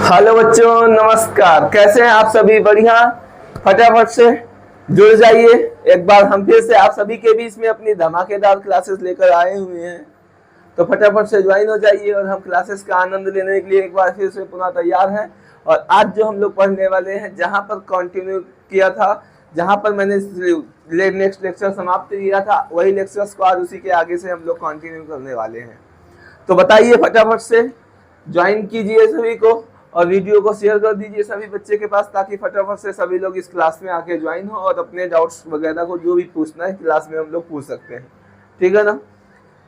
Hello बच्चों, नमस्कार। कैसे हैं आप सभी? बढ़िया। फटाफट से जुड़ जाइए। एक बार हम फिर से आप सभी के बीच में अपनी धमाकेदार क्लासेस लेकर आए हुए हैं, तो फटाफट से ज्वाइन हो जाइए और हम क्लासेस का आनंद लेने के लिए एक बार फिर से पुनः तैयार हैं। और आज जो हम लोग पढ़ने वाले हैं, जहां पर कंटिन्यू किया था, जहां पर मैंने नेक्स्ट लेक्चर समाप्त किया था, वही लेक्चर्स को आज उसी के आगे से हम लोग कंटिन्यू करने वाले हैं। तो बताइए, फटाफट से ज्वाइन कीजिए सभी को और वीडियो को शेयर कर दीजिए सभी बच्चे के पास, ताकि फटाफट से सभी लोग इस क्लास में आके ज्वाइन हो और अपने डाउट्स वगैरह को जो भी पूछना है क्लास में हम लोग पूछ सकते हैं। ठीक है ना?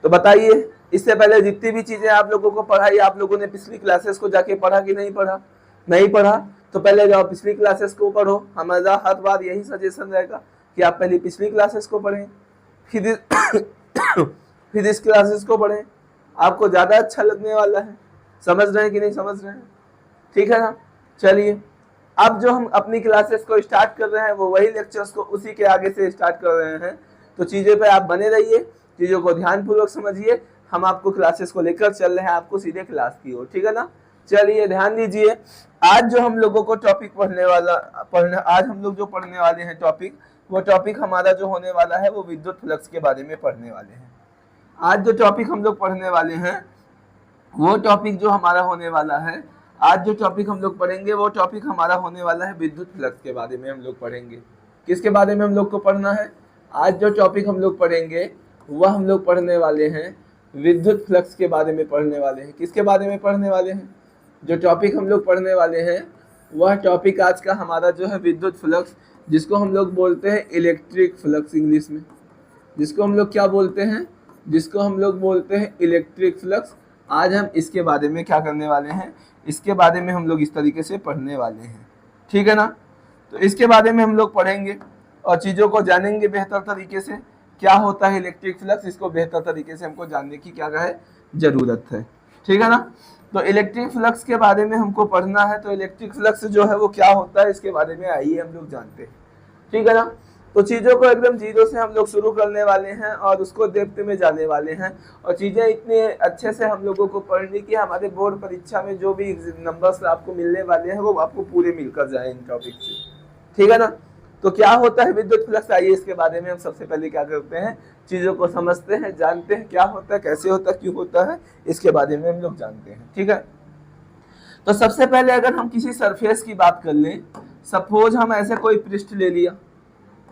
तो बताइए, इससे पहले जितनी भी चीजें आप लोगों को पढ़ाई, आप लोगों ने पिछली क्लासेस को जाके पढ़ा कि नहीं पढ़ा? नहीं पढ़ा तो पहले जाओ पिछली क्लासेस को पढ़ो। हमारा हर बार यही सजेशन रहेगा कि आप पहले पिछली क्लासेस को पढ़ें, फिर इस क्लासेस को पढ़ें। आपको ज्यादा अच्छा लगने वाला है। समझ रहे हैं कि नहीं समझ रहे हैं? ठीक है ना? चलिए, अब जो हम अपनी क्लासेस को स्टार्ट कर रहे हैं वो वही लेक्चर्स को उसी के आगे से स्टार्ट कर रहे हैं। तो चीज़ों पे आप बने रहिए, चीज़ों को ध्यानपूर्वक समझिए। हम आपको क्लासेस को लेकर चल रहे हैं, आपको सीधे क्लास की ओर। ठीक है ना? चलिए ध्यान दीजिए। आज जो हम लोगों को टॉपिक आज हम लोग जो पढ़ने वाले हैं टॉपिक, वो टॉपिक हमारा जो होने वाला है वो विद्युत फ्लक्स के बारे में पढ़ने वाले हैं। आज जो टॉपिक हम लोग पढ़ने वाले हैं, वो टॉपिक जो हमारा होने वाला है, आज जो टॉपिक हम लोग पढ़ेंगे वो टॉपिक हमारा होने वाला है विद्युत फ्लक्स के बारे में हम लोग पढ़ेंगे। किसके बारे में हम लोग को पढ़ना है? आज जो टॉपिक हम लोग पढ़ेंगे वह हम लोग पढ़ने वाले हैं विद्युत फ्लक्स के बारे में पढ़ने वाले हैं। किसके बारे में पढ़ने वाले हैं? जो टॉपिक हम लोग पढ़ने वाले हैं वह टॉपिक आज का हमारा जो है विद्युत फ्लक्स, जिसको हम लोग बोलते हैं इलेक्ट्रिक फ्लक्स इंग्लिश में। जिसको हम लोग क्या बोलते हैं? जिसको हम लोग बोलते हैं इलेक्ट्रिक फ्लक्स। आज हम इसके बारे में क्या करने वाले हैं? इसके बारे में हम लोग इस तरीके से पढ़ने वाले हैं। ठीक है ना? तो इसके बारे में हम लोग पढ़ेंगे और चीज़ों को जानेंगे बेहतर तरीके से। क्या होता है इलेक्ट्रिक फ्लक्स, इसको बेहतर तरीके से हमको जानने की क्या है ज़रूरत है। ठीक है ना? तो इलेक्ट्रिक फ्लक्स के बारे में हमको पढ़ना है। तो इलेक्ट्रिक फ्लक्स जो है वो क्या होता है, इसके बारे में आइए हम लोग जानते हैं। ठीक है ना? तो चीज़ों को एकदम जीरो से हम लोग शुरू करने वाले हैं और उसको डेप्थ में जाने वाले हैं। और चीज़ें इतने अच्छे से हम लोगों को पढ़नी कि हमारे बोर्ड परीक्षा में जो भी नंबर्स आपको मिलने वाले हैं वो आपको पूरे मिलकर जाए इन टॉपिक से। ठीक है ना? तो क्या होता है विद्युत फ्लक्स, आइए इसके बारे में हम सबसे पहले क्या करते हैं, चीज़ों को समझते हैं, जानते हैं क्या होता है, कैसे होता है, क्यों होता है, इसके बारे में हम लोग जानते हैं। ठीक है? तो सबसे पहले अगर हम किसी सरफेस की बात कर लें, सपोज हम ऐसे कोई पृष्ठ ले लिया,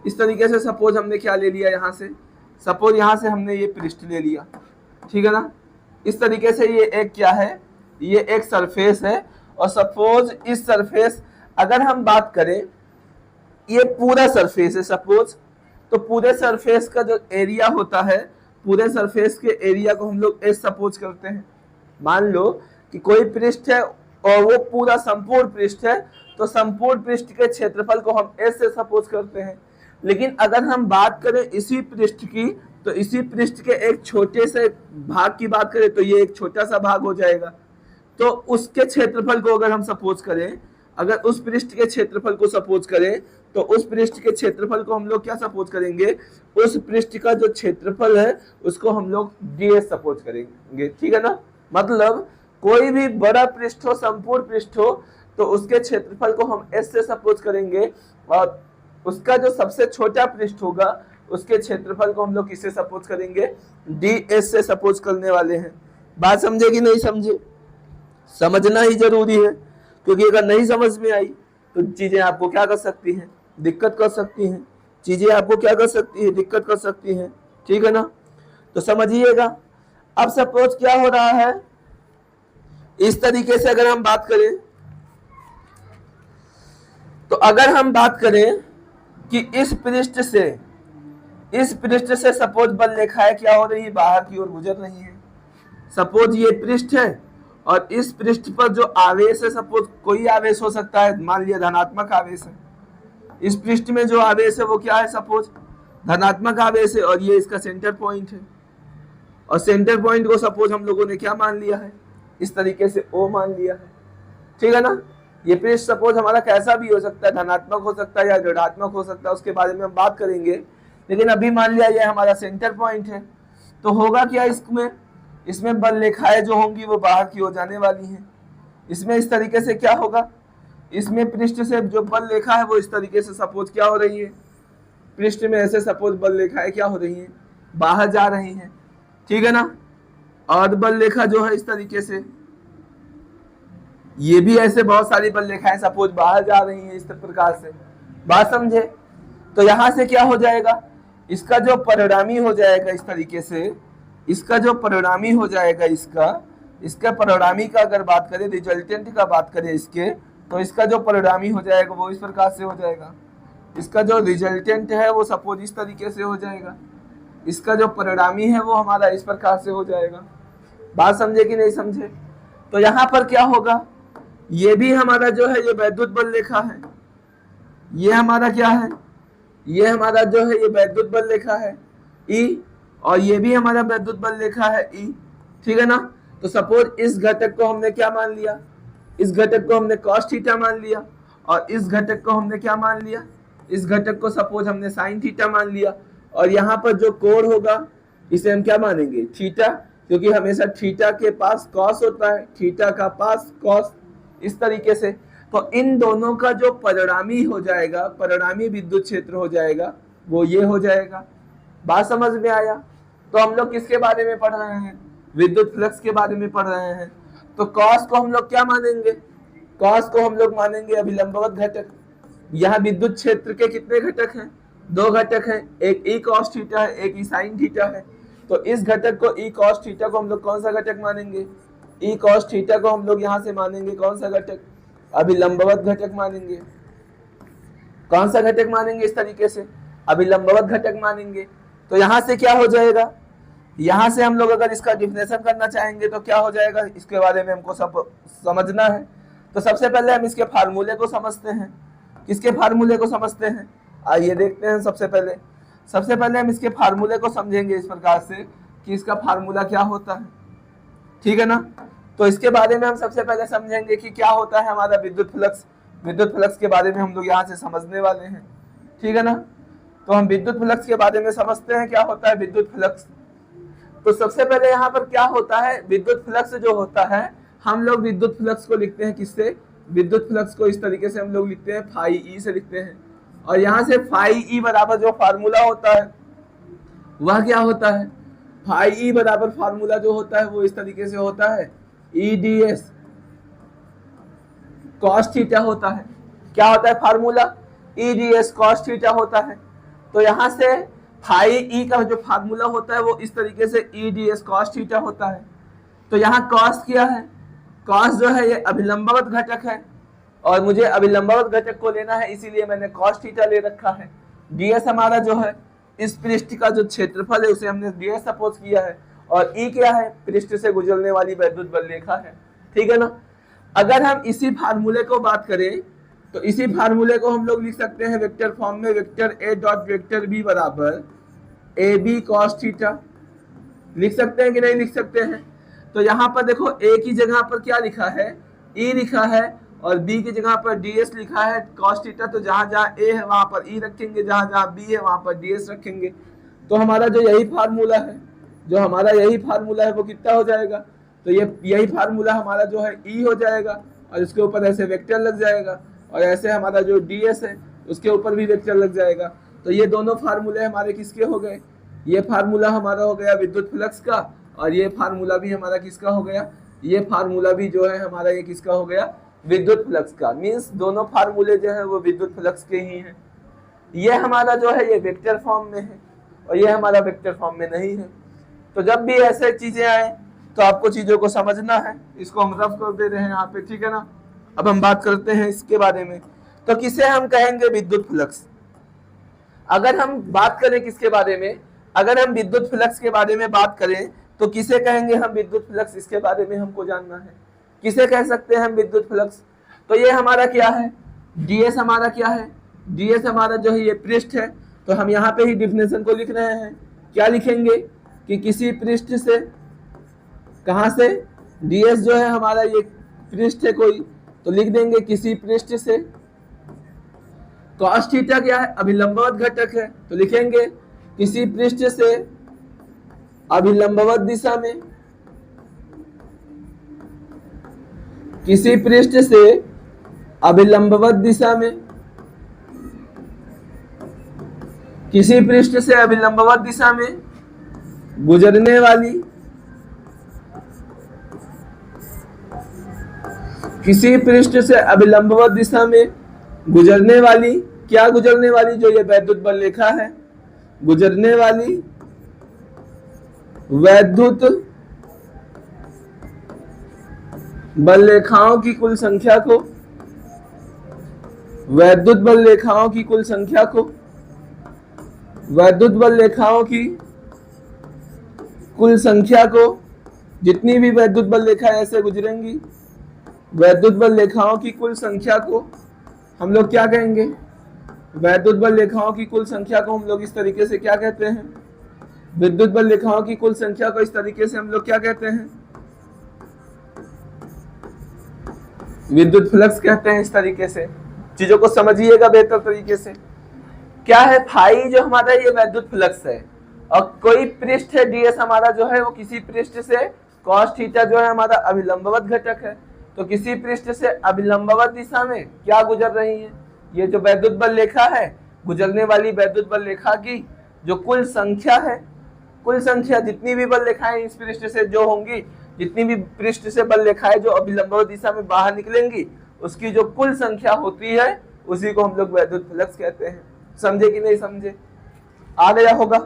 इस तरीके से। सपोज हमने क्या ले लिया, यहाँ से सपोज यहाँ से हमने ये पृष्ठ ले लिया। ठीक है ना? इस तरीके से ये एक क्या है, ये एक सरफेस है। और सपोज इस सरफेस, अगर हम बात करें, ये पूरा सरफेस है सपोज। तो पूरे सरफेस का जो एरिया होता है, पूरे सरफेस के एरिया को हम लोग एस सपोज करते हैं। मान लो कि कोई पृष्ठ है और वो पूरा संपूर्ण पृष्ठ है, तो संपूर्ण पृष्ठ के क्षेत्रफल को हम एस से सपोज करते हैं। लेकिन अगर हम बात करें इसी पृष्ठ की, तो इसी पृष्ठ के एक छोटे से भाग की बात करें, तो ये एक छोटा सा भाग हो जाएगा। तो उसके क्षेत्रफल को अगर हम सपोज करें, अगर उस पृष्ठ के क्षेत्रफल को सपोज करें, तो उस पृष्ठ के क्षेत्रफल को हम लोग क्या सपोज करेंगे? उस पृष्ठ का जो क्षेत्रफल है उसको हम लोग ds सपोज करेंगे। ठीक है ना? मतलब कोई भी बड़ा पृष्ठ हो, संपूर्ण पृष्ठ हो, तो उसके क्षेत्रफल को हम s से सपोज करेंगे। और उसका जो सबसे छोटा पृष्ठ होगा उसके क्षेत्रफल को हम लोग किससे सपोज करेंगे? ds से सपोज करने वाले हैं। बात समझे कि नहीं समझे? समझना ही जरूरी है, क्योंकि अगर नहीं समझ में आई तो चीजें आपको क्या कर सकती हैं? दिक्कत कर सकती हैं। चीजें आपको क्या कर सकती है? दिक्कत कर सकती हैं। ठीक है ना? तो समझिएगा। अब सपोज क्या हो रहा है, इस तरीके से अगर हम बात करें, तो अगर हम बात करें कि इस पृष्ठ से सपोज बल रेखाएं क्या हो रही है, बाहर की ओर गुजर रही है। सपोज ये पृष्ठ है और इस पृष्ठ पर जो आवेश है, सपोज कोई आवेश हो सकता है, मान लिया धनात्मक आवेश है। इस पृष्ठ में जो आवेश है वो क्या है? सपोज धनात्मक आवेश है। और ये इसका सेंटर पॉइंट है। और सेंटर पॉइंट को सपोज हम लोगों ने क्या मान लिया है? इस तरीके से O मान लिया है। ठीक है ना? ये पृष्ठ सपोज हमारा कैसा भी हो सकता है, धनात्मक हो सकता है या ऋणात्मक हो सकता है, उसके बारे में हम बात करेंगे। लेकिन अभी मान लिया ये हमारा सेंटर पॉइंट है, तो होगा क्या इसमें बल रेखाएं जो होंगी वो बाहर की ओर जाने वाली हैं। इसमें इस तरीके से क्या होगा, इसमें पृष्ठ से जो बल रेखा है वो इस तरीके से सपोज क्या हो रही है, पृष्ठ में ऐसे सपोज बल रेखा है क्या हो रही है, बाहर जा रही है, ठीक है ना। और बल रेखा जो है इस तरीके से, ये भी ऐसे बहुत सारी बल रेखाएं सपोज बाहर जा रही हैं इस प्रकार से, बात समझे। तो यहां से क्या हो जाएगा, इसका जो परिणामी हो जाएगा इस तरीके से, इसका जो परिणामी हो जाएगा, इसका परिणामी का अगर बात करें, रिजल्टेंट का बात करें इसके, तो इसका जो परिणामी हो जाएगा वो इस प्रकार से हो जाएगा। इसका जो रिजल्टेंट है वो सपोज इस तरीके से हो जाएगा, इसका जो परिणामी है वो हमारा इस प्रकार से हो जाएगा। बात समझे कि नहीं समझे। तो यहाँ पर क्या होगा, ये भी हमारा जो है ये वैद्युत बल रेखा है, ये हमारा क्या है, ये हमारा जो है ये वैद्युत बल रेखा है E, और ये भी हमारा वैद्युत बल रेखा है E, ठीक है ना। तो सपोज इस घटक को हमने क्या मान लिया, इस घटक को हमने cos थीटा मान लिया, और इस घटक को हमने क्या मान लिया, इस घटक को सपोज हमने sin थीटा मान लिया, और यहाँ पर जो कोण होगा इसे हम क्या मानेंगे, थीटा, क्योंकि हमेशा थीटा के पास cos होता है, थीटा का पास cos, इस तरीके से। तो इन दोनों का जो परिणामी हो जाएगा, परिणामी विद्युत क्षेत्र हो जाएगा, वो ये हो जाएगा। बात समझ में आया। तो हम लोग किसके बारे में पढ़ रहे हैं, विद्युत फ्लक्स के बारे में पढ़ रहे हैं। तो cos को हम लोग क्या मानेंगे, cos को हम लोग मानेंगे अभिलंबवत घटक। यहाँ विद्युत क्षेत्र के कितने घटक हैं, 2 घटक हैं, एक E cos थीटा है, एक E sin थीटा है। तो इस घटक को E cos थीटा को हम लोग कौन सा घटक मानेंगे, E cos थीटा को हम लोग यहाँ से मानेंगे कौन सा घटक, अभिलंबवत घटक मानेंगे। कौन सा घटक मानेंगे, इस तरीके से अभिलंबवत घटक मानेंगे। तो यहाँ से क्या हो जाएगा, यहाँ से हम लोग अगर इसका डिफिनेशन करना चाहेंगे तो क्या हो जाएगा, इसके बारे में हमको सब समझना है। तो सबसे पहले हम इसके फार्मूले को समझते हैं। किसके फार्मूले को समझते हैं, आइए देखते हैं। सबसे पहले हम इसके फार्मूले को समझेंगे इस प्रकार से कि इसका फार्मूला क्या होता है, ठीक है ना। तो इसके बारे में हम सबसे पहले समझेंगे कि क्या होता है हमारा विद्युत फ्लक्स। विद्युत फ्लक्स के बारे में हम लोग यहाँ से समझने वाले हैं, ठीक है ना। तो हम विद्युत फ्लक्स के बारे में समझते हैं क्या होता है विद्युत फ्लक्स। तो सबसे पहले यहाँ पर क्या होता है, विद्युत फ्लक्स जो होता है, हम लोग विद्युत फ्लक्स को लिखते हैं किससे, विद्युत फ्लक्स को इस तरीके से हम लोग लिखते हैं फाई ई से लिखते हैं। और यहाँ से फाई ई बराबर जो फार्मूला होता है वह क्या होता है, फाई ई बराबर फार्मूला जो होता है वो इस तरीके से होता है E D S cos theta होता है। क्या होता है formula, E D S cos theta होता है। तो यहाँ से फाई ई का जो फार्मूला होता है वो इस तरीके से E D S cos theta होता है। तो यहाँ कॉस क्या है, कॉस जो है ये अभिलंबवत घटक है, और मुझे अभिलंबवत घटक को लेना है, इसीलिए मैंने कॉस थीटा ले रखा है। डीएस हमारा जो है इस पृष्ठ का जो क्षेत्रफल है उसे हमने डीएस सपोज किया है, और ई क्या है, पृष्ठ से गुजरने वाली वैद्युत बल रेखा है, ठीक है ना। अगर हम इसी फार्मूले को बात करें तो इसी फार्मूले को हम लोग लिख सकते हैं वेक्टर फॉर्म में, vector A dot vector B बराबर ए बी कॉस थीटा। लिख सकते हैं कि नहीं लिख सकते हैं। तो यहाँ पर देखो ए की जगह पर क्या लिखा है, ई लिखा है, और बी की जगह पर डीएस लिखा है कॉस थीटा। तो जहां जहां ए है वहां पर ई रखेंगे, जहां जहां बी है वहां पर डीएस रखेंगे। तो हमारा जो यही फार्मूला है, जो हमारा यही फार्मूला है वो कितना हो जाएगा, तो ये यही फार्मूला हमारा जो है ई हो जाएगा, और इसके ऊपर ऐसे वेक्टर लग जाएगा, और ऐसे हमारा जो डीएस है उसके ऊपर भी वेक्टर लग जाएगा। तो ये दोनों फार्मूले हमारे किसके हो गए, ये फार्मूला हमारा हो गया विद्युत फ्लक्स का, और ये फार्मूला भी हमारा किसका हो गया, ये फार्मूला भी जो है हमारा ये किसका हो गया, विद्युत फ्लक्स का। मींस दोनों फार्मूले जो है वो विद्युत फ्लक्स के ही हैं। ये हमारा जो है ये वेक्टर फॉर्म में है, और ये हमारा वेक्टर फॉर्म में नहीं है। तो जब भी ऐसे चीजें आए तो आपको चीजों को समझना है। इसको हम रफ कर दे रहे हैं यहाँ पे, ठीक है ना। अब हम बात करते हैं इसके बारे में। तो किसे हम कहेंगे विद्युत फ्लक्स। अगर हम बात करें किसके बारे में, अगर हम विद्युत फ्लक्स के बारे में बात करें तो किसे कहेंगे हम विद्युत फ्लक्स, इसके बारे में हमको जानना है। किसे कह सकते हैं हम विद्युत फ्लक्स। तो ये हमारा क्या है, डीएस हमारा क्या है, डीएस हमारा जो है ये पृष्ठ है। तो हम यहाँ पे ही डिफिनेशन को लिख रहे हैं। क्या लिखेंगे कि किसी पृष्ठ से, कहाँ से, डीएस जो है हमारा ये पृष्ठ है कोई, तो लिख देंगे किसी पृष्ठ से। कॉस थीटा क्या है, अभिलंबवत घटक है, तो लिखेंगे किसी पृष्ठ से अभिलंबवत दिशा में, किसी पृष्ठ से अभिलंबवत दिशा में, किसी पृष्ठ से अभिलंबवत दिशा में गुजरने वाली, किसी पृष्ठ से अभिलंबवत दिशा में गुजरने वाली, क्या गुजरने वाली, जो ये वैद्युत बल रेखा है, गुजरने वाली वैद्युत बल रेखाओं की कुल संख्या को, वैद्युत बल रेखाओं की कुल संख्या को, वैद्युत बल रेखाओं की कुल संख्या को, जितनी भी वैद्युत बल रेखाएं ऐसे गुजरेंगी, वैद्युत बल रेखाओं की कुल संख्या को हम लोग क्या कहेंगे, वैद्युत बल रेखाओं की कुल संख्या को हम लोग इस तरीके से क्या कहते हैं, विद्युत बल रेखाओं की कुल संख्या को इस तरीके से हम लोग क्या कहते हैं, विद्युत फ्लक्स कहते हैं। इस तरीके से चीजों को समझिएगा बेहतर तरीके से। क्या है, फाई जो हमारा ये वैद्युत फ्लक्स है, और कोई पृष्ठ है ds हमारा जो है वो किसी पृष्ठ से cos थीटा जो है हमारा अभिलंबवत घटक है, तो किसी पृष्ठ से अभिलंबवत दिशा में क्या गुजर रही है, ये जो वैद्युत बल रेखा है, गुजरने वाली वैद्युत बल रेखा की जो कुल संख्या है, कुल संख्या जितनी भी बल रेखाएं इस पृष्ठ से जो होंगी, जितनी भी पृष्ठ से बल रेखाएं जो अभिलंबवत दिशा में बाहर निकलेंगी, उसकी जो कुल संख्या होती है उसी को हम लोग वैद्युत फ्लक्स कहते हैं। समझे कि नहीं समझे, आ गया होगा।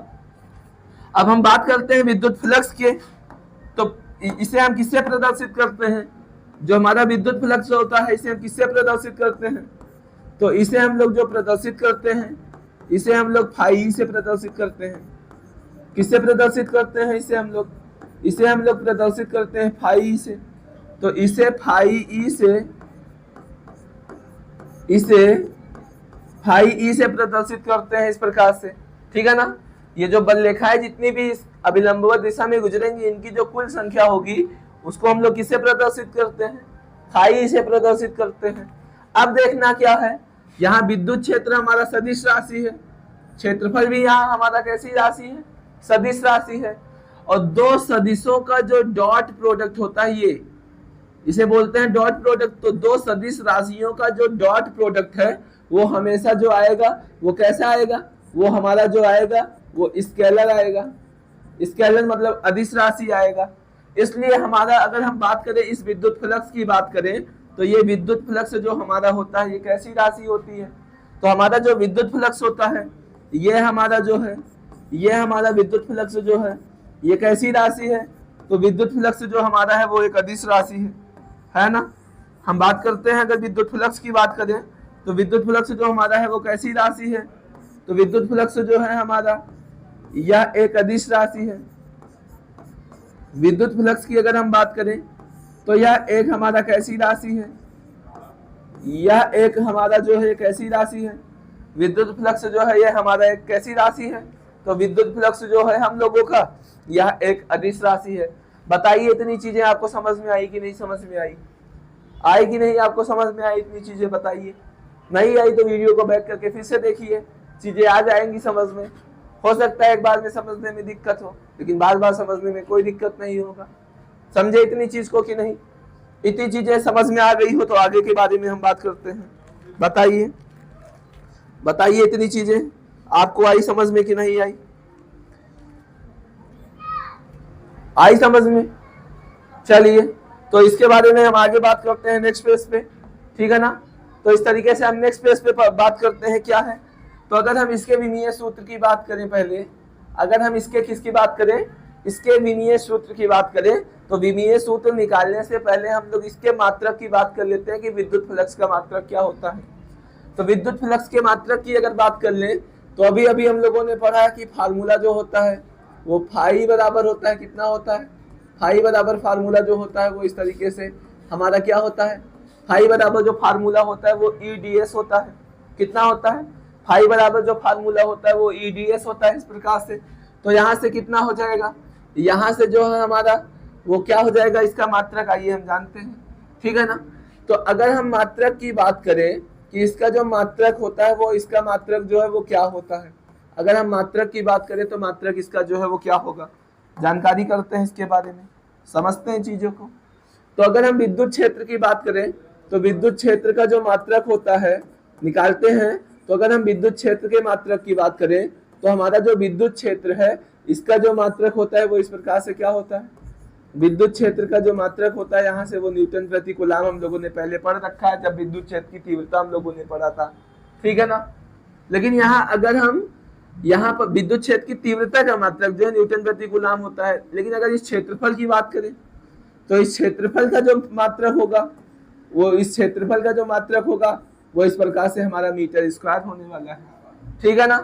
अब हम बात करते हैं विद्युत फ्लक्स के, तो इसे हम किससे प्रदर्शित करते हैं, जो हमारा विद्युत फ्लक्स होता है इसे हम किससे प्रदर्शित करते हैं, तो इसे हम लोग जो प्रदर्शित करते हैं इसे हम लोग फाई से प्रदर्शित करते हैं। किससे प्रदर्शित करते हैं, इसे हम लोग प्रदर्शित करते हैं फाई से। तो इसे फाई से प्रदर्शित करते हैं इस प्रकार से, ठीक है ना। ये जो बल रेखाएं जितनी भी इस अभिलंबवत दिशा में गुजरेंगी, इनकी जो कुल संख्या होगी उसको हम लोग किससे प्रदर्शित करते हैं, फाई से प्रदर्शित करते हैं। अब देखना क्या है, यहाँ विद्युत क्षेत्र हमारा सदिश राशि है, क्षेत्रफल भी यहाँ हमारा कैसी राशि है, सदिश राशि है, और दो सदिशों का जो डॉट प्रोडक्ट होता है ये इसे बोलते हैं डॉट प्रोडक्ट। तो दो सदिश राशियों का जो डॉट प्रोडक्ट है वो हमेशा जो आएगा वो कैसा आएगा, वो हमारा जो आएगा वो स्केलर आएगा। स्केलर मतलब अदिश राशि आएगा। इसलिए हमारा अगर हम बात करें इस विद्युत फ्लक्स की बात करें तो ये विद्युत फ्लक्स जो हमारा होता है ये कैसी राशि होती है, तो हमारा जो विद्युत फ्लक्स होता है ये हमारा जो है, ये हमारा विद्युत फ्लक्स जो है ये कैसी राशि है, तो विद्युत फ्लक्स जो हमारा है वो एक अदिश राशि है ना। हम बात करते हैं अगर विद्युत फ्लक्स की बात करें तो विद्युत फ्लक्स जो हमारा है वो कैसी राशि है, तो विद्युत फ्लक्स जो है हमारा यह एक अदिश राशि है। विद्युत फ्लक्स की अगर हम बात करें तो यह एक हमारा कैसी राशि है, यह एक हमारा जो है कैसी राशि है, विद्युत फ्लक्स जो है यह हमारा एक कैसी राशि है, तो विद्युत फ्लक्स जो है हम लोगों का यह एक अदिश राशि है। बताइए इतनी चीजें आपको समझ में आई कि नहीं समझ में आई कि नहीं, आपको समझ में आई इतनी चीजें, बताइए। नहीं आई तो वीडियो को बैक करके फिर से देखिए, चीजें आ जाएंगी समझ में। हो सकता है एक बार में समझने में दिक्कत हो, लेकिन बार बार समझने में कोई दिक्कत नहीं होगा। समझे इतनी चीज को कि नहीं, इतनी चीजें समझ में आ गई हो तो आगे के बारे में हम बात करते हैं। बताइए इतनी चीजें आपको आई समझ में कि नहीं आई समझ में। चलिए तो इसके बारे में हम आगे बात करते हैं नेक्स्ट पेज पे, ठीक है ना। तो इस तरीके से हम नेक्स्ट पेज पे बात करते हैं क्या है, तो अगर हम इसके विमीय सूत्र की बात करें पहले, अगर हम इसके किसकी बात करें, इसके विमीय सूत्र की बात करें, तो विमीय सूत्र निकालने से पहले हम लोग इसके मात्रक की बात कर लेते हैं कि विद्युत फ्लक्स का मात्रक क्या होता है। तो विद्युत फ्लक्स के मात्रक की अगर बात कर लें तो अभी अभी हम लोगों ने पढ़ा है कि फार्मूला जो होता है वो फाई बराबर होता है, कितना होता है, फाई बराबर फार्मूला जो होता है वो इस तरीके से हमारा क्या होता है, फाई बराबर जो फार्मूला होता है वो EDS होता है। कितना होता है, फाई बराबर जो फार्मूला होता है वो EDS होता है इस प्रकार से। तो यहाँ से कितना हो जाएगा, यहाँ से जो है हमारा वो क्या हो जाएगा, इसका मात्रक आइए हम जानते हैं, ठीक है ना। तो अगर हम मात्रक की बात करें कि इसका जो मात्रक होता है वो इसका मात्रक जो है वो क्या होता है, अगर हम मात्रक की बात करें तो मात्रक इसका जो है वो क्या होगा, जानकारी करते हैं इसके बारे में, समझते हैं चीजों को। तो अगर हम विद्युत क्षेत्र की बात करें तो विद्युत क्षेत्र का जो मात्रक होता है निकालते हैं, तो अगर हम विद्युत क्षेत्र के मात्रक की बात करें तो हमारा जो विद्युत क्षेत्र है इसका जो मात्रक होता है वो इस प्रकार से क्या होता है, विद्युत क्षेत्र का जो मात्रक होता है यहाँ से वो न्यूटन प्रति कूलाम हम लोगों ने पहले पढ़ रखा है जब विद्युत क्षेत्र की तीव्रता हम लोगों ने पढ़ा था, ठीक है ना। लेकिन यहाँ अगर हम यहाँ पर विद्युत क्षेत्र की तीव्रता का मात्रक जो है न्यूटन प्रति कूलाम होता है, लेकिन अगर इस क्षेत्रफल की बात करें तो इस क्षेत्रफल का जो मात्रक होगा वो इस क्षेत्रफल का जो मात्रक होगा वो इस प्रकार से हमारा मीटर स्क्वायर होने वाला है, ठीक है ना।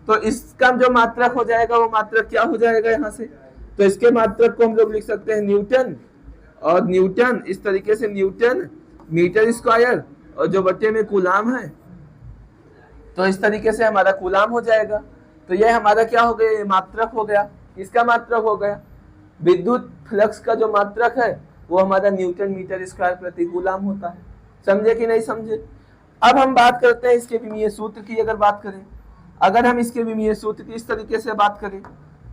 तो इसका जो मात्रक हो जाएगा वो मात्रक क्या हो जाएगा यहाँ से, तो इसके मात्रक को हम लोग लिख सकते हैं न्यूटन, और न्यूटन इस तरीके से न्यूटन मीटर स्क्वायर और जो बटे में कूलाम है तो इस तरीके से हमारा कूलाम हो जाएगा। तो यह हमारा क्या हो गया, ये मात्रक हो गया, किसका मात्रक हो गया, विद्युत फ्लक्स का जो मात्रक है वो हमारा न्यूटन मीटर स्क्वायर प्रति कूलाम होता है। समझे कि नहीं समझे। अब हम बात करते हैं इसके विमीय सूत्र की। अगर बात करें, अगर हम इसके विमीय सूत्र की इस तरीके से बात करें,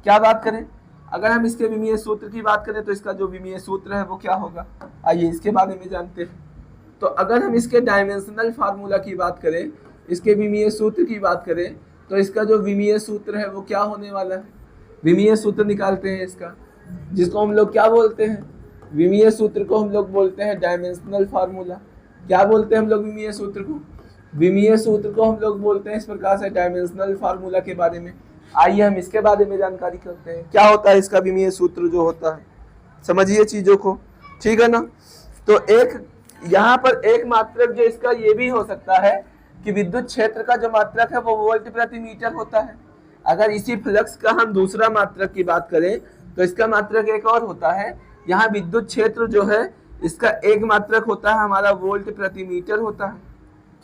क्या बात करें, अगर हम इसके विमीय सूत्र की बात करें तो इसका जो विमीय सूत्र है वो क्या होगा, आइए इसके बारे में जानते हैं। तो अगर हम इसके डायमेंशनल फार्मूला की बात करें, इसके विमीय सूत्र की बात करें तो इसका जो विमीय सूत्र है वो क्या होने वाला है, विमीय सूत्र निकालते हैं इसका, जिसको हम लोग क्या बोलते हैं, विमीय सूत्र को हम लोग बोलते हैं डायमेंशनल फार्मूला। क्या बोलते हैं हम लोग विमीय सूत्र को, विमीय सूत्र को हम लोग बोलते हैं इस प्रकार से डायमेंशनल फार्मूला के बारे में। आइए हम इसके बारे में जानकारी करते हैं, क्या होता है इसका विमीय सूत्र जो होता है, समझिए चीजों को, ठीक है ना। तो एक यहाँ पर एक मात्रक जो इसका ये भी हो सकता है कि विद्युत क्षेत्र का जो मात्रक है वो वोल्ट प्रति मीटर होता है। अगर इसी फ्लक्स का हम दूसरा मात्रक की बात करें तो इसका मात्रक एक और होता है, यहाँ विद्युत क्षेत्र जो है इसका एक मात्रक होता है हमारा वोल्ट प्रति मीटर होता है।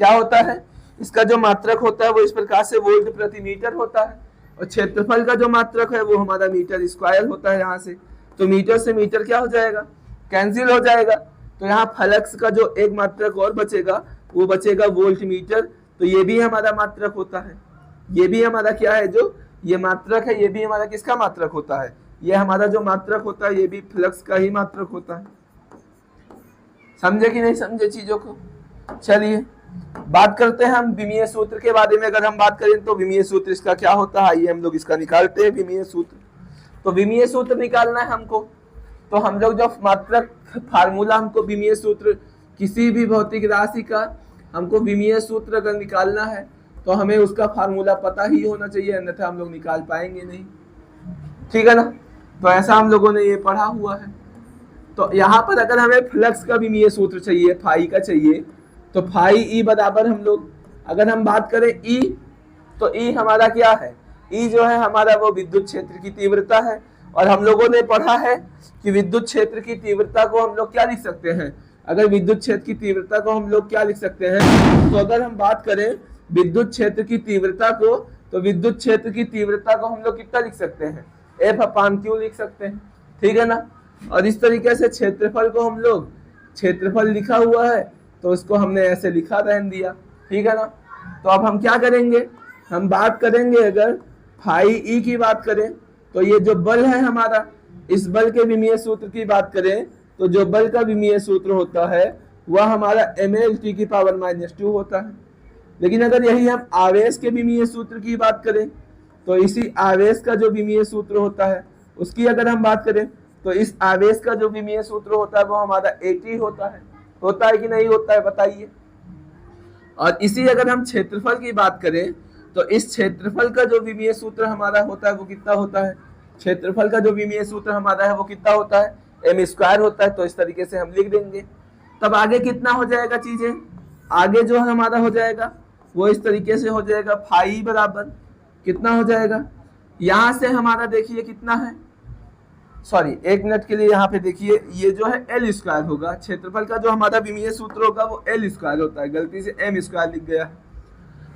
क्या होता है, इसका जो मात्रक होता है वो इस प्रकार से वोल्ट प्रति मीटर होता है, और क्षेत्रफल का जो मात्रक है वो हमारा मीटर स्क्वायर होता है यहाँ से। तो मीटर से मीटर क्या हो जाएगा, कैंसिल हो जाएगा। तो यहाँ फ्लक्स का जो एक मात्रक और बचेगा वो बचेगा वोल्ट मीटर। तो ये भी हमारा मात्रक होता है, ये भी हमारा क्या है, जो ये मात्रक है ये भी हमारा किसका मात्रक होता है, ये हमारा जो मात्रक होता है ये भी फ्लक्स का ही मात्रक होता है। समझे कि नहीं समझे चीजों को। चलिए बात करते हैं हम विमीय सूत्र के बारे में। अगर हम बात करें तो विमीय सूत्र इसका क्या होता है, आइए हम लोग इसका निकालते हैं विमीय सूत्र। तो विमीय सूत्र निकालना है हमको, तो हम लोग जो मात्रक फार्मूला हमको विमीय सूत्र किसी भी भौतिक राशि का हमको विमीय सूत्र अगर निकालना है तो हमें उसका फार्मूला पता ही होना चाहिए, अन्यथा हम लोग निकाल पाएंगे नहीं, ठीक है ना। तो ऐसा हम लोगों ने ये पढ़ा हुआ है। तो यहाँ पर अगर हमें फ्लक्स का विमीय सूत्र चाहिए, फाई का चाहिए, तो फाई ई बराबर हम लोग अगर हम बात करें ई, तो ई हमारा क्या है, ई जो है हमारा वो विद्युत क्षेत्र की तीव्रता है। और हम लोगों ने पढ़ा है कि विद्युत क्षेत्र की तीव्रता को हम लोग क्या लिख सकते हैं, अगर विद्युत क्षेत्र की तीव्रता को हम लोग क्या लिख सकते हैं, तो अगर हम बात करें विद्युत क्षेत्र की तीव्रता को, तो विद्युत क्षेत्र की तीव्रता को हम लोग कितना लिख सकते हैं, F/Q लिख सकते हैं, ठीक है ना। और इस तरीके से क्षेत्रफल को हम लोग, क्षेत्रफल लिखा हुआ है तो उसको हमने ऐसे लिखा रहने दिया, ठीक है ना। तो अब हम क्या करेंगे, हम बात करेंगे अगर फाई ई की बात करें तो ये जो बल है हमारा, इस बल के विमीय सूत्र की बात करें तो जो बल का विमीय सूत्र होता है वह हमारा mL/-2 होता है। लेकिन अगर यही हम आवेश के विमीय सूत्र की बात करें तो इसी आवेश का जो विमीय सूत्र होता है उसकी अगर हम बात करें तो इस आवेश का जो विमीय सूत्र होता है वो हमारा AT होता है कि नहीं होता है बताइए। और इसी अगर हम क्षेत्रफल की बात करें तो इस क्षेत्रफल का जो विमीय सूत्र हमारा होता है वो कितना होता है, क्षेत्रफल का जो विमीय सूत्र हमारा है वो कितना होता है, m² होता है। तो इस तरीके से हम लिख देंगे। तब आगे कितना हो जाएगा चीजें, आगे जो हमारा हो जाएगा वो इस तरीके से हो जाएगा, फाई बराबर कितना हो जाएगा, यहां से हमारा देखिए कितना है, सॉरी एक मिनट के लिए यहाँ पे देखिए, ये जो है L² होगा, क्षेत्रफल का जो हमारा विमीय सूत्र होगा वो L² होता है, गलती से m² लिख गया है।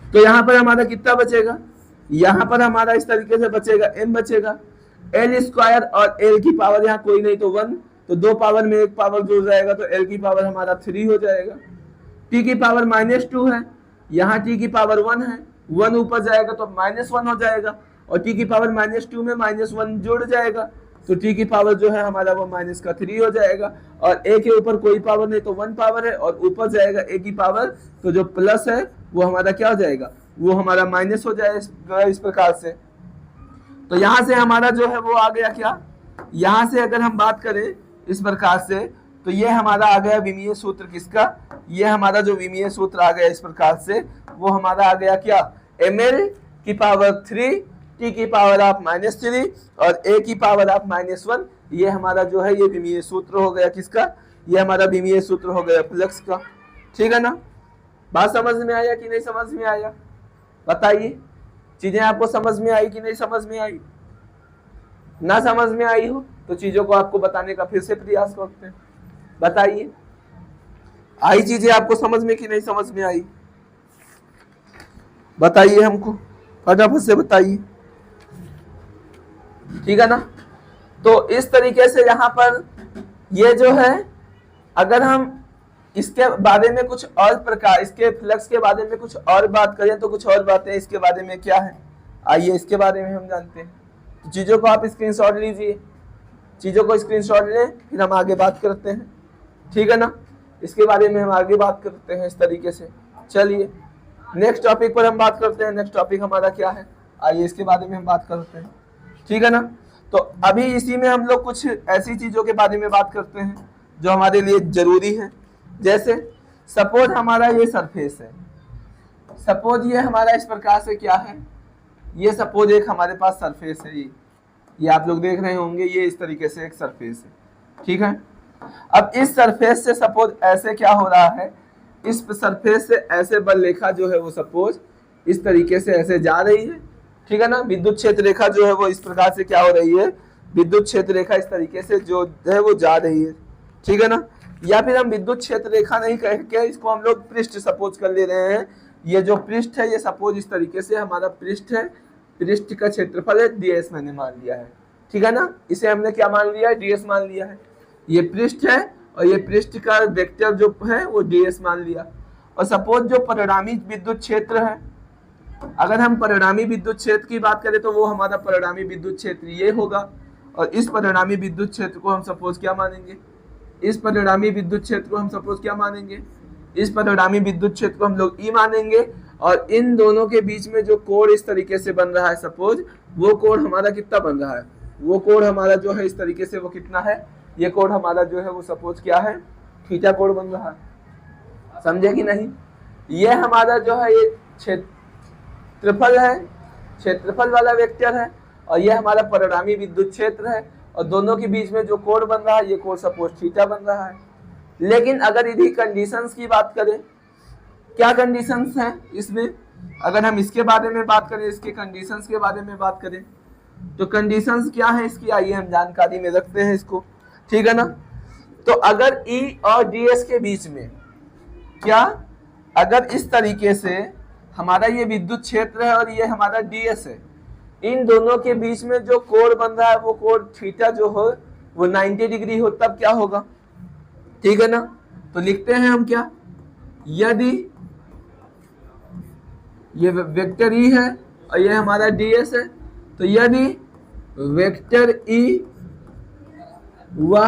तो यहाँ पर हमारा कितना बचेगा, यहाँ पर हमारा इस तरीके से बचेगा, m बचेगा, L² और L की पावर यहाँ कोई नहीं तो 1, तो 2 पावर में 1 पावर जुड़ जाएगा तो L की पावर हमारा 3 हो जाएगा। t की पावर -2 है, यहाँ t की पावर 1 है, 1 ऊपर जाएगा तो -1 हो जाएगा, और t की पावर -2 में -1 जुड़ जाएगा, तो t की पावर जो है हमारा वो -3 हो जाएगा, और a के ऊपर कोई पावर नहीं तो 1 पावर है, और ऊपर जाएगा a की पावर, तो जो प्लस है वो हमारा क्या हो जाएगा, वो हमारा माइनस हो जाएगा इस प्रकार से। तो यहाँ से हमारा जो है वो आ गया क्या, यहाँ से अगर हम बात करें इस प्रकार से, तो ये हमारा आ गया विमीय सूत्र किसका, ये हमारा जो विमीय सूत्र आ गया इस प्रकार से, वो हमारा आ गया क्या, ml की पावर 3 t की पावर आप -3 और a की पावर आप -1, ये हमारा जो है ये विमीय सूत्र हो गया किसका, ये हमारा विमीय सूत्र हो गया फ्लक्स का। ठीक है ना, बात समझ में आया कि नहीं समझ में आया, बताइए, चीजें आपको समझ में आई कि नहीं समझ में आई। ना समझ में आई हो तो चीजों को आपको बताने का फिर से प्रयास करते हैं, बताइए आई चीजें आपको समझ में कि नहीं समझ में आई, बताइए हमको फटाफट से बताइए। ठीक है ना, तो इस तरीके से यहाँ पर ये जो है, अगर हम इसके बारे में कुछ और प्रकार, इसके फ्लक्स के बारे में कुछ और बात करें तो कुछ और बातें इसके बारे में क्या है, आइए इसके बारे में हम जानते हैं। तो चीजों को आप स्क्रीनशॉट लीजिए, चीजों को स्क्रीनशॉट लें, फिर हम आगे बात करते हैं। ठीक है ना, इसके बारे में हम आगे बात करते हैं इस तरीके से। चलिए नेक्स्ट टॉपिक पर हम बात करते हैं। नेक्स्ट टॉपिक हमारा क्या है, आइए इसके बारे में हम बात करते हैं। ठीक है ना, तो अभी इसी में हम लोग कुछ ऐसी चीजों के बारे में बात करते हैं जो हमारे लिए जरूरी है। जैसे सपोज हमारा ये सरफेस है, सपोज ये हमारा इस प्रकार से क्या है, ये सपोज एक हमारे पास सरफेस है, ये आप लोग देख रहे होंगे, ये इस तरीके से एक सरफेस है। ठीक है, अब इस सरफेस से सपोज ऐसे क्या हो रहा है, इस सरफेस से ऐसे बल रेखा जो है वो सपोज इस तरीके से ऐसे जा रही है। ठीक है ना, विद्युत क्षेत्र रेखा जो है वो इस प्रकार से क्या हो रही है, विद्युत क्षेत्र रेखा इस तरीके से जो है वो जा रही है। ठीक है ना, या फिर हम विद्युत क्षेत्र रेखा नहीं कह के इसको हम लोग पृष्ठ सपोज कर ले रहे हैं। ये जो पृष्ठ है ये सपोज इस तरीके से हमारा पृष्ठ है, पृष्ठ का क्षेत्रफल है ds मैंने मान लिया है। ठीक है ना, इसे हमने क्या मान लिया है, ds मान लिया है। ये पृष्ठ है और ये पृष्ठ का वेक्टर जो है वो ds मान लिया। और सपोज जो परिणामी विद्युत क्षेत्र है, अगर हम परिणामी विद्युत क्षेत्र की बात करें तो वो हमारा परिणामी विद्युत क्षेत्र ये होगा, और इस परिणामी विद्युत क्षेत्र को हम सपोज क्या मानेंगे, इस परिणामी विद्युत क्षेत्र को हम सपोज क्या मानेंगे, इस परिणामी विद्युत क्षेत्र को हम लोग E मानेंगे। और इन दोनों के बीच में जो कोण इस तरीके से बन रहा है सपोज, वो कोण हमारा कितना बन रहा है, वो कोण हमारा जो है इस तरीके से वो कितना है, ये कोण हमारा जो है वो सपोज क्या है, थीटा कोण बन रहा है। समझे कि नहीं, ये हमारा जो है ये क्षेत्रफल है, क्षेत्रफल वाला वेक्टर है, और ये हमारा परिणामी विद्युत क्षेत्र है, और दोनों के बीच में जो कोण बन रहा है ये कोण सपोज थीटा बन रहा है। लेकिन अगर यदि कंडीशंस की बात करें, क्या कंडीशंस हैं इसमें, अगर हम इसके बारे में बात करें, इसके कंडीशंस के बारे में बात करें, तो कंडीशंस क्या है इसकी, आइए हम जानकारी में रखते हैं इसको। ठीक है ना, तो अगर E और ds के बीच में क्या, अगर इस तरीके से हमारा ये विद्युत क्षेत्र है और ये हमारा ds है, इन दोनों के बीच में जो कोण बन रहा है वो कोण थीटा जो हो वो 90 डिग्री हो, तब क्या होगा। ठीक है ना, तो लिखते हैं हम क्या, यदि ये वेक्टर E है और ये हमारा ds है, तो यदि वेक्टर E व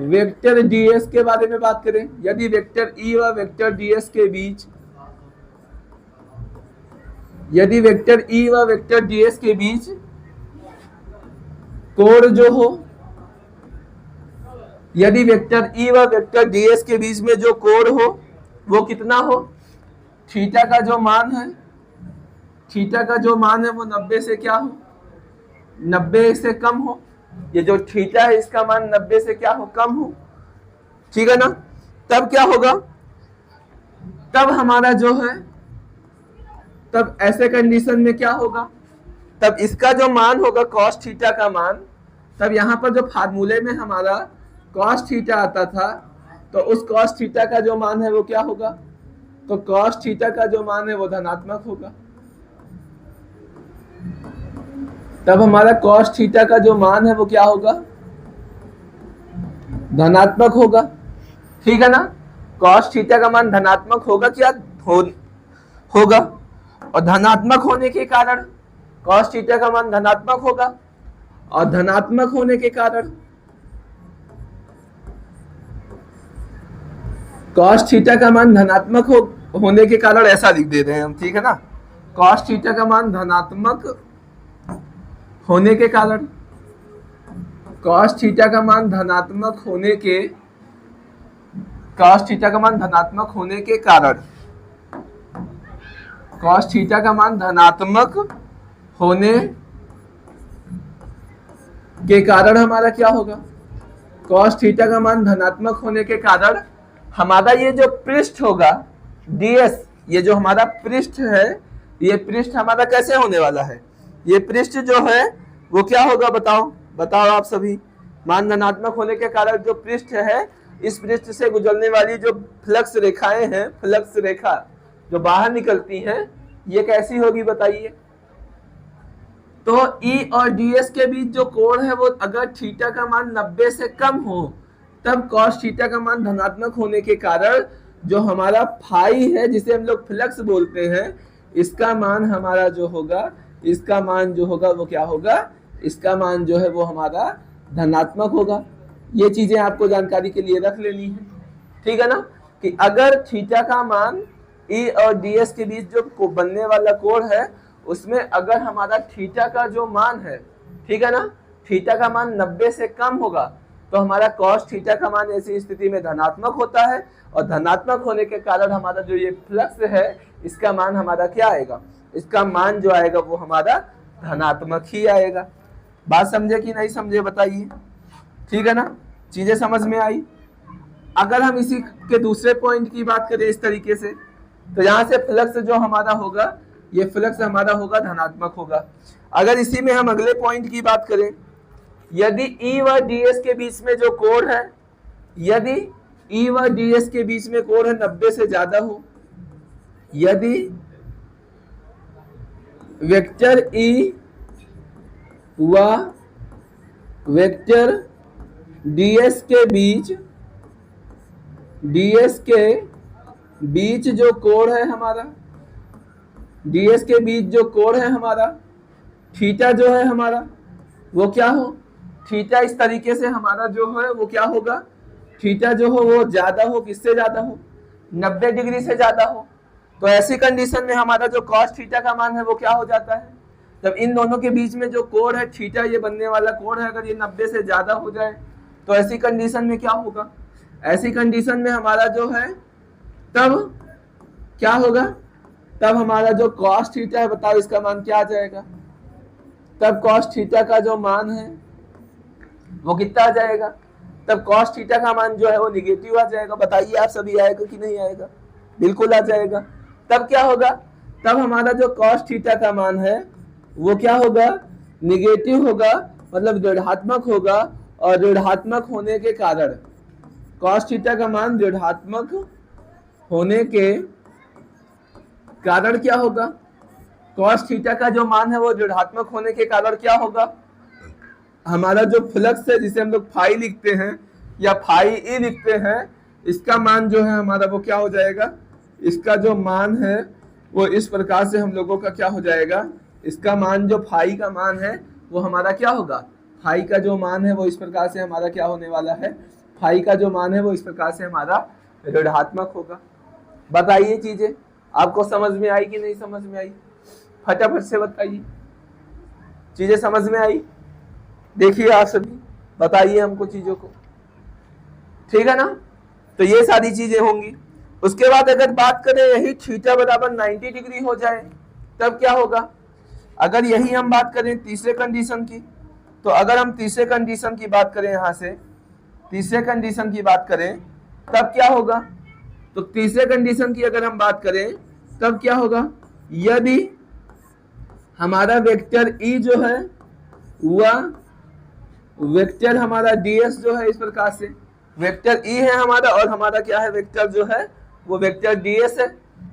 वेक्टर ds के बारे में बात करें, यदि वेक्टर E व वेक्टर ds के बीच, यदि वेक्टर E व वेक्टर ds के बीच कोण जो हो, यदि वेक्टर E व वेक्टर ds के बीच में जो कोण हो वो कितना हो, थीटा का जो मान है, थीटा का जो मान है वो 90 से क्या हो, 90 से कम हो। ये जो थीटा है इसका मान 90 से क्या हो, कम हो। ठीक है ना, तब क्या होगा, तब हमारा जो है, तब ऐसे कंडीशन में क्या होगा, तब इसका जो मान होगा cos थीटा का मान, तब यहाँ पर जो फार्मूले में हमारा cos थीटा आता था, तो उस cos थीटा का जो मान है वो क्या होगा, तो cos थीटा का जो मान है वो धनात्मक होगा। तब हमारा cos थीटा का जो मान है वो क्या होगा, धनात्मक होगा। ठीक है ना, cos थीटा का मान धनात्मक होगा क्या, होगा, और धनात्मक होने के कारण cos थीटा का मान धनात्मक होगा, और धनात्मक होने के कारण cos थीटा का मान धनात्मक होने के कारण ऐसा लिख देते हैं हम, ठीक है ना। cos थीटा का मान धनात्मक होने के कारण, cos थीटा का मान धनात्मक होने के, cos थीटा का मान धनात्मक होने के कारण, cos थीटा का मान धनात्मक होने के कारण हमारा क्या होगा, cos थीटा का मान धनात्मक होने के कारण हमारा ये जो पृष्ठ होगा ds, ये जो हमारा पृष्ठ है, ये पृष्ठ हमारा कैसे होने वाला है, ये पृष्ठ जो है वो क्या होगा, बताओ बताओ आप सभी। मान धनात्मक होने के कारण जो पृष्ठ है, इस पृष्ठ से गुजरने वाली जो फ्लक्स रेखाएं हैं, फ्लक्स रेखा जो बाहर निकलती हैं, ये कैसी होगी बताइए। तो E और ds के बीच जो कोण है वो अगर थीटा का मान 90 से कम हो तब cos थीटा का मान धनात्मक होने के कारण जो हमारा फाई है, जिसे हम लोग फ्लक्स बोलते हैं, इसका मान हमारा जो होगा, इसका मान जो होगा वो क्या होगा, इसका मान जो है वो हमारा धनात्मक होगा। ये चीजें आपको जानकारी के लिए रख लेनी है, ठीक है ना, कि अगर थीटा का मान E और ds के बीच जो बनने वाला कोण है, उसमें अगर हमारा थीटा का जो मान है, ठीक है ना, थीटा का मान 90 से कम होगा तो हमारा cos थीटा का मान ऐसी स्थिति में धनात्मक होता है, और धनात्मक होने के कारण हमारा जो ये फ्लक्स है, इसका मान हमारा क्या आएगा, इसका मान जो आएगा वो हमारा धनात्मक ही आएगा। बात समझे कि नहीं समझे बताइए, ठीक है ना, चीजें समझ में आई। अगर हम इसी के दूसरे पॉइंट की बात करें इस तरीके से, तो यहाँ से फ्लक्स जो हमारा होगा, ये फ्लक्स हमारा होगा धनात्मक होगा। अगर इसी में हम अगले पॉइंट की बात करें, यदि E व ds के बीच में जो कोण है, यदि E व ds के बीच में कोण है 90 से ज्यादा हो, यदि वेक्टर E व वेक्टर ds के बीच जो कोण है हमारा, ds के बीच जो कोण है हमारा, थीटा जो है हमारा वो क्या हो, थीटा इस तरीके से हमारा जो है वो क्या होगा, थीटा जो हो वो ज्यादा हो, किससे ज्यादा हो, 90 डिग्री से ज्यादा हो। तो ऐसी कंडीशन में हमारा जो cos थीटा का मान है वो क्या हो जाता है, जब इन दोनों के बीच में जो कोण है थीटा, ये बनने वाला कोण है, अगर ये 90 से ज्यादा हो जाए तो ऐसी कंडीशन में क्या होगा, ऐसी कंडीशन में हमारा जो है तब क्या होगा, तब हमारा जो cos थीटा है, बताओ इसका मान क्या आ जाएगा, तब cos थीटा का जो मान है वो कितना आ जाएगा, तब cos थीटा का मान जो है वो निगेटिव आ जाएगा। बताइए आप सभी, आएगा कि नहीं आएगा, बिल्कुल आ जाएगा। तब क्या होगा, तब हमारा जो cos थीटा का मान है वो क्या होगा, निगेटिव होगा, मतलब ऋणात्मक होगा, और ऋणात्मक होने के कारण, cos थीटा का मान ऋणात्मक होने के कारण क्या होगा, cos थीटा का जो मान है वो ऋणात्मक होने के कारण क्या होगा, हमारा जो फ्लक्स है, जिसे हम लोग फाई लिखते हैं या फाई ई लिखते हैं, इसका मान जो है हमारा वो क्या हो जाएगा, इसका जो मान है वो इस प्रकार से हम लोगों का क्या हो जाएगा, इसका मान जो फाई का मान है वो हमारा क्या होगा, फाई का जो मान है वो इस प्रकार से हमारा क्या होने वाला है, फाई का जो मान है वो इस प्रकार से हमारा ऋणात्मक होगा। बताइए चीजें आपको समझ में आई कि नहीं समझ में आई, फटाफट से बताइए, चीजें समझ में आई, देखिए आप सभी बताइए हमको चीजों को, ठीक है ना। तो ये सारी चीजें होंगी। उसके बाद अगर बात करें यही थीटा बराबर 90 डिग्री हो जाए तब क्या होगा, अगर यही हम बात करें तीसरे कंडीशन की, तो अगर हम तीसरे कंडीशन की बात करें, यहाँ से तीसरे कंडीशन की बात करें तब क्या होगा, तो तीसरे कंडीशन की अगर हम बात करें तब क्या होगा, यदि हमारा वेक्टर E जो है वह वेक्टर हमारा ds जो है, इस प्रकार से वेक्टर E है हमारा, और हमारा क्या है, वेक्टर जो है वो वेक्टर ds है।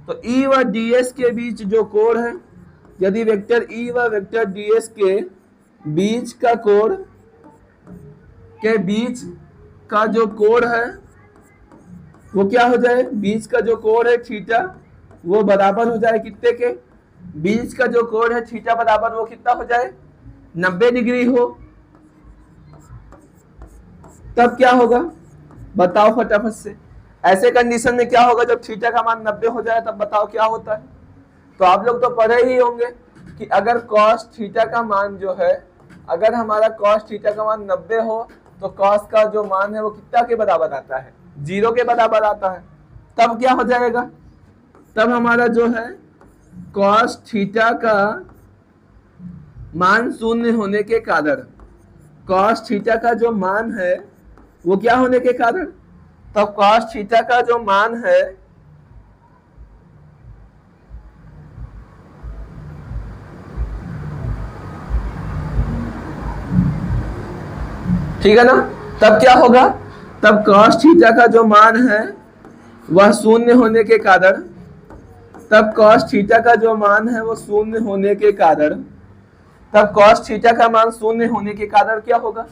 तो E व ds के बीच जो कोण है, यदि वेक्टर E व वेक्टर ds के बीच का कोण के बीच का जो कोण है वो क्या हो जाए, बीच का जो कोण है थीटा वो बराबर हो जाए कितने के, बीच का जो कोण है थीटा बराबर वो कितना हो जाए, 90 डिग्री हो, तब क्या होगा बताओ फटाफट से। ऐसे कंडीशन में क्या होगा जब थीटा का मान 90 हो जाए, तब बताओ क्या होता है। तो आप लोग तो पढ़े ही होंगे कि अगर cos थीटा का मान जो है, अगर हमारा cos थीटा का मान 90 हो तो cos का जो मान है वो कितना के बराबर आता है, 0 के बराबर आता है। तब क्या हो जाएगा, तब हमारा जो है cos थीटा का मान शून्य होने के कारण, cos थीटा का जो मान है वो क्या होने के कारण, तब cos थीटा का जो मान है ठीक है ना, तब क्या होगा, तब cos थीटा का जो मान है वह शून्य होने के कारण, तब cos थीटा का जो मान है वो शून्य होने के कारण, तब cos थीटा का मान शून्य होने के कारण क्या होगा,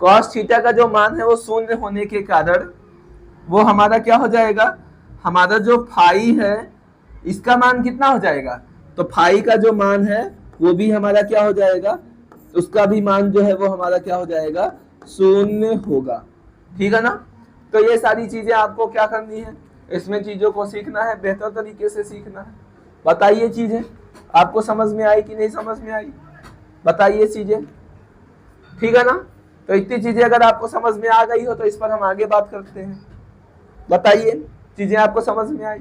cos थीटा का जो मान है वो शून्य होने के कारण वो हमारा क्या हो जाएगा, हमारा जो फाई है इसका मान कितना हो जाएगा, तो फाई का जो मान है वो भी हमारा क्या हो जाएगा, उसका भी मान जो है वो हमारा क्या हो जाएगा, शून्य होगा। ठीक है ना। तो ये सारी चीजें आपको क्या करनी है, इसमें चीजों को सीखना है, बेहतर तरीके से सीखना है। बताइए चीजें आपको समझ में आई कि नहीं समझ में आई, बताइए चीजें। ठीक है ना। तो इतनी चीजें अगर आपको समझ में आ गई हो तो इस पर हम आगे बात करते हैं। बताइए चीजें आपको समझ में आई।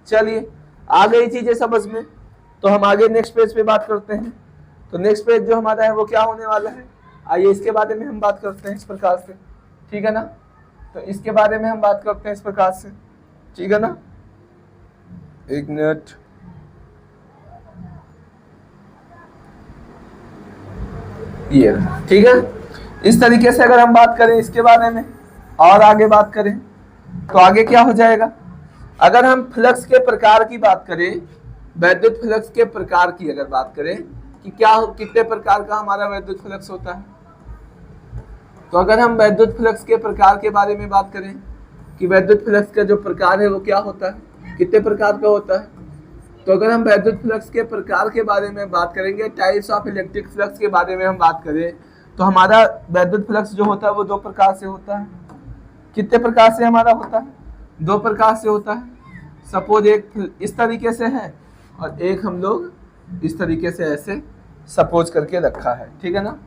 चलिए आ गई चीजें समझ में, तो हम आगे नेक्स्ट पेज पे बात करते हैं। तो नेक्स्ट पेज जो हमारा है वो क्या होने वाला है, आइए इसके बारे में हम बात करते हैं इस प्रकार से। ठीक है ना। तो इसके बारे में हम बात करते हैं इस प्रकार से। ठीक है ना, एक मिनट। ये ठीक है। इस तरीके से अगर हम बात करें इसके बारे में और आगे बात करें तो आगे क्या हो जाएगा, अगर हम फ्लक्स के प्रकार की बात करें, वैद्युत फ्लक्स के प्रकार की अगर बात करें कि क्या कितने प्रकार का हमारा वैद्युत फ्लक्स होता है, तो अगर हम वैद्युत फ्लक्स के प्रकार के बारे में बात करें कि वैद्युत फ्लक्स का जो प्रकार है वो क्या होता है, कितने प्रकार का होता है, तो अगर हम वैद्युत फ्लक्स के प्रकार के बारे में बात करेंगे, टाइप्स ऑफ इलेक्ट्रिक फ्लक्स के बारे में हम बात करें, तो हमारा वैद्युत फ्लक्स जो होता है वो 2 प्रकार से होता है। कितने प्रकार से हमारा होता है, 2 प्रकार से होता है। सपोज एक इस तरीके से है और एक हम लोग इस तरीके से ऐसे सपोज करके रखा है। ठीक है ना।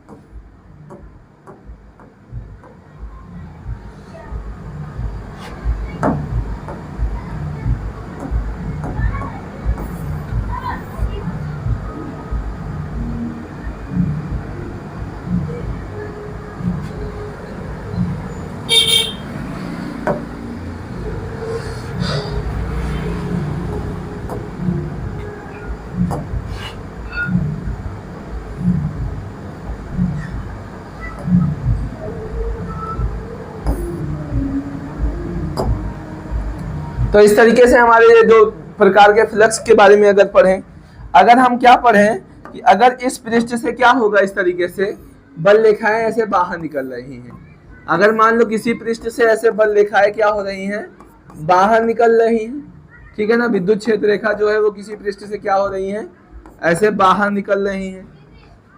तो इस तरीके से हमारे ये 2 प्रकार के फ्लक्स के बारे में अगर पढ़ें, अगर हम क्या पढ़ें कि अगर इस पृष्ठ से क्या होगा, इस तरीके से बल रेखाएं ऐसे बाहर निकल रही हैं। अगर मान लो किसी पृष्ठ से ऐसे बल रेखाएं क्या हो रही हैं, बाहर निकल रही हैं। ठीक है ना। विद्युत क्षेत्र रेखा जो है वो किसी पृष्ठ से क्या हो रही है, ऐसे बाहर निकल रही हैं।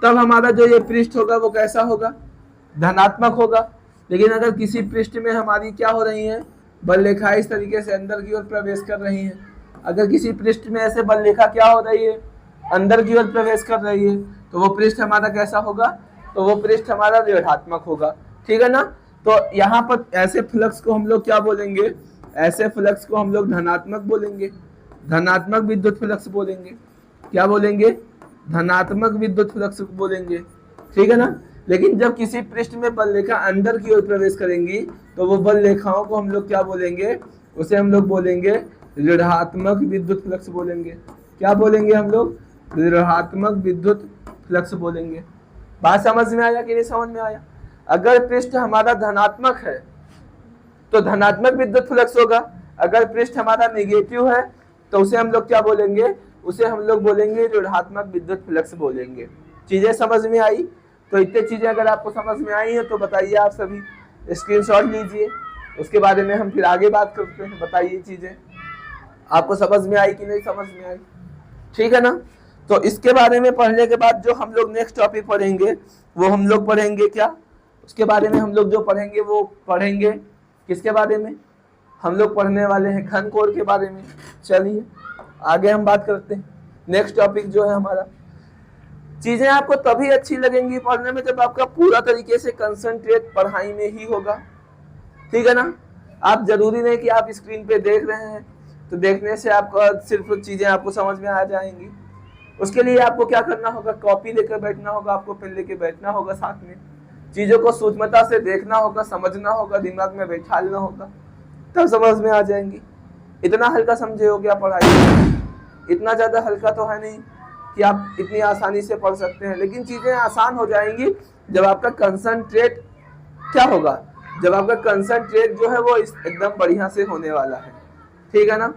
तब हमारा जो ये पृष्ठ होगा वो कैसा होगा, धनात्मक होगा। लेकिन अगर किसी पृष्ठ में हमारी क्या हो रही है, बल रेखा इस तरीके से अंदर की ओर प्रवेश कर रही है, अगर किसी पृष्ठ में ऐसे बल रेखा क्या हो रही है, अंदर की ओर प्रवेश कर रही है, तो वो पृष्ठ हमारा कैसा होगा, तो वो पृष्ठ हमारा ऋणात्मक होगा। ठीक है ना। तो यहाँ पर ऐसे फ्लक्स को हम लोग क्या बोलेंगे, ऐसे फ्लक्स को हम लोग धनात्मक बोलेंगे, धनात्मक विद्युत फ्लक्स बोलेंगे। क्या बोलेंगे, धनात्मक विद्युत फ्लक्स बोलेंगे। ठीक है ना। लेकिन जब किसी पृष्ठ में बल रेखा अंदर की ओर प्रवेश करेंगी तो वो बल रेखाओं को हम लोग क्या बोलेंगे, उसे हम लोग बोलेंगे ऋणात्मक विद्युत फ्लक्स बोलेंगे। क्या बोलेंगे हम लोग, ऋणात्मक विद्युत फ्लक्स बोलेंगे। बात समझ में आया कि नहीं समझ में आया। अगर पृष्ठ हमारा धनात्मक है तो धनात्मक विद्युत फ्लक्स होगा, अगर पृष्ठ हमारा नेगेटिव है तो उसे हम लोग क्या बोलेंगे, उसे हम लोग बोलेंगे ऋणात्मक विद्युत फ्लक्स बोलेंगे। चीजें समझ में आई। तो इतने चीजें अगर आपको समझ में आई है तो बताइए, आप सभी स्क्रीनशॉट लीजिए, उसके बारे में हम फिर आगे बात करते हैं। बताइए चीजें आपको समझ में आई कि नहीं समझ में आई। ठीक है ना। तो इसके बारे में पढ़ने के बाद जो हम लोग नेक्स्ट टॉपिक पढ़ेंगे वो हम लोग पढ़ेंगे क्या, उसके बारे में हम लोग जो पढ़ेंगे वो पढ़ेंगे किसके बारे में, हम लोग पढ़ने वाले हैं घन कोण के बारे में। चलिए आगे हम बात करते हैं। नेक्स्ट टॉपिक जो है हमारा, चीजें आपको तभी अच्छी लगेंगी पढ़ने में जब आपका पूरा तरीके से कंसंट्रेट पढ़ाई में ही होगा, ठीक है ना। आप जरूरी नहीं कि आप स्क्रीन पे देख रहे हैं तो देखने से आपका सिर्फ चीजें आपको समझ में आ जाएंगी। उसके लिए आपको क्या करना होगा, कॉपी लेकर बैठना होगा, आपको पेन लेकर बैठना होगा, साथ में चीजों को सूक्ष्मता से देखना होगा, समझना होगा, दिमाग में बैठा लेना होगा, तब समझ में आ जाएंगी। इतना हल्का समझे हो क्या पढ़ाई, इतना ज्यादा हल्का तो है नहीं कि आप इतनी आसानी से पढ़ सकते हैं, लेकिन चीजें आसान हो जाएंगी जब आपका कंसंट्रेट क्या होगा, जब आपका कंसंट्रेट जो है वो एकदम बढ़िया से होने वाला है, ठीक है ना।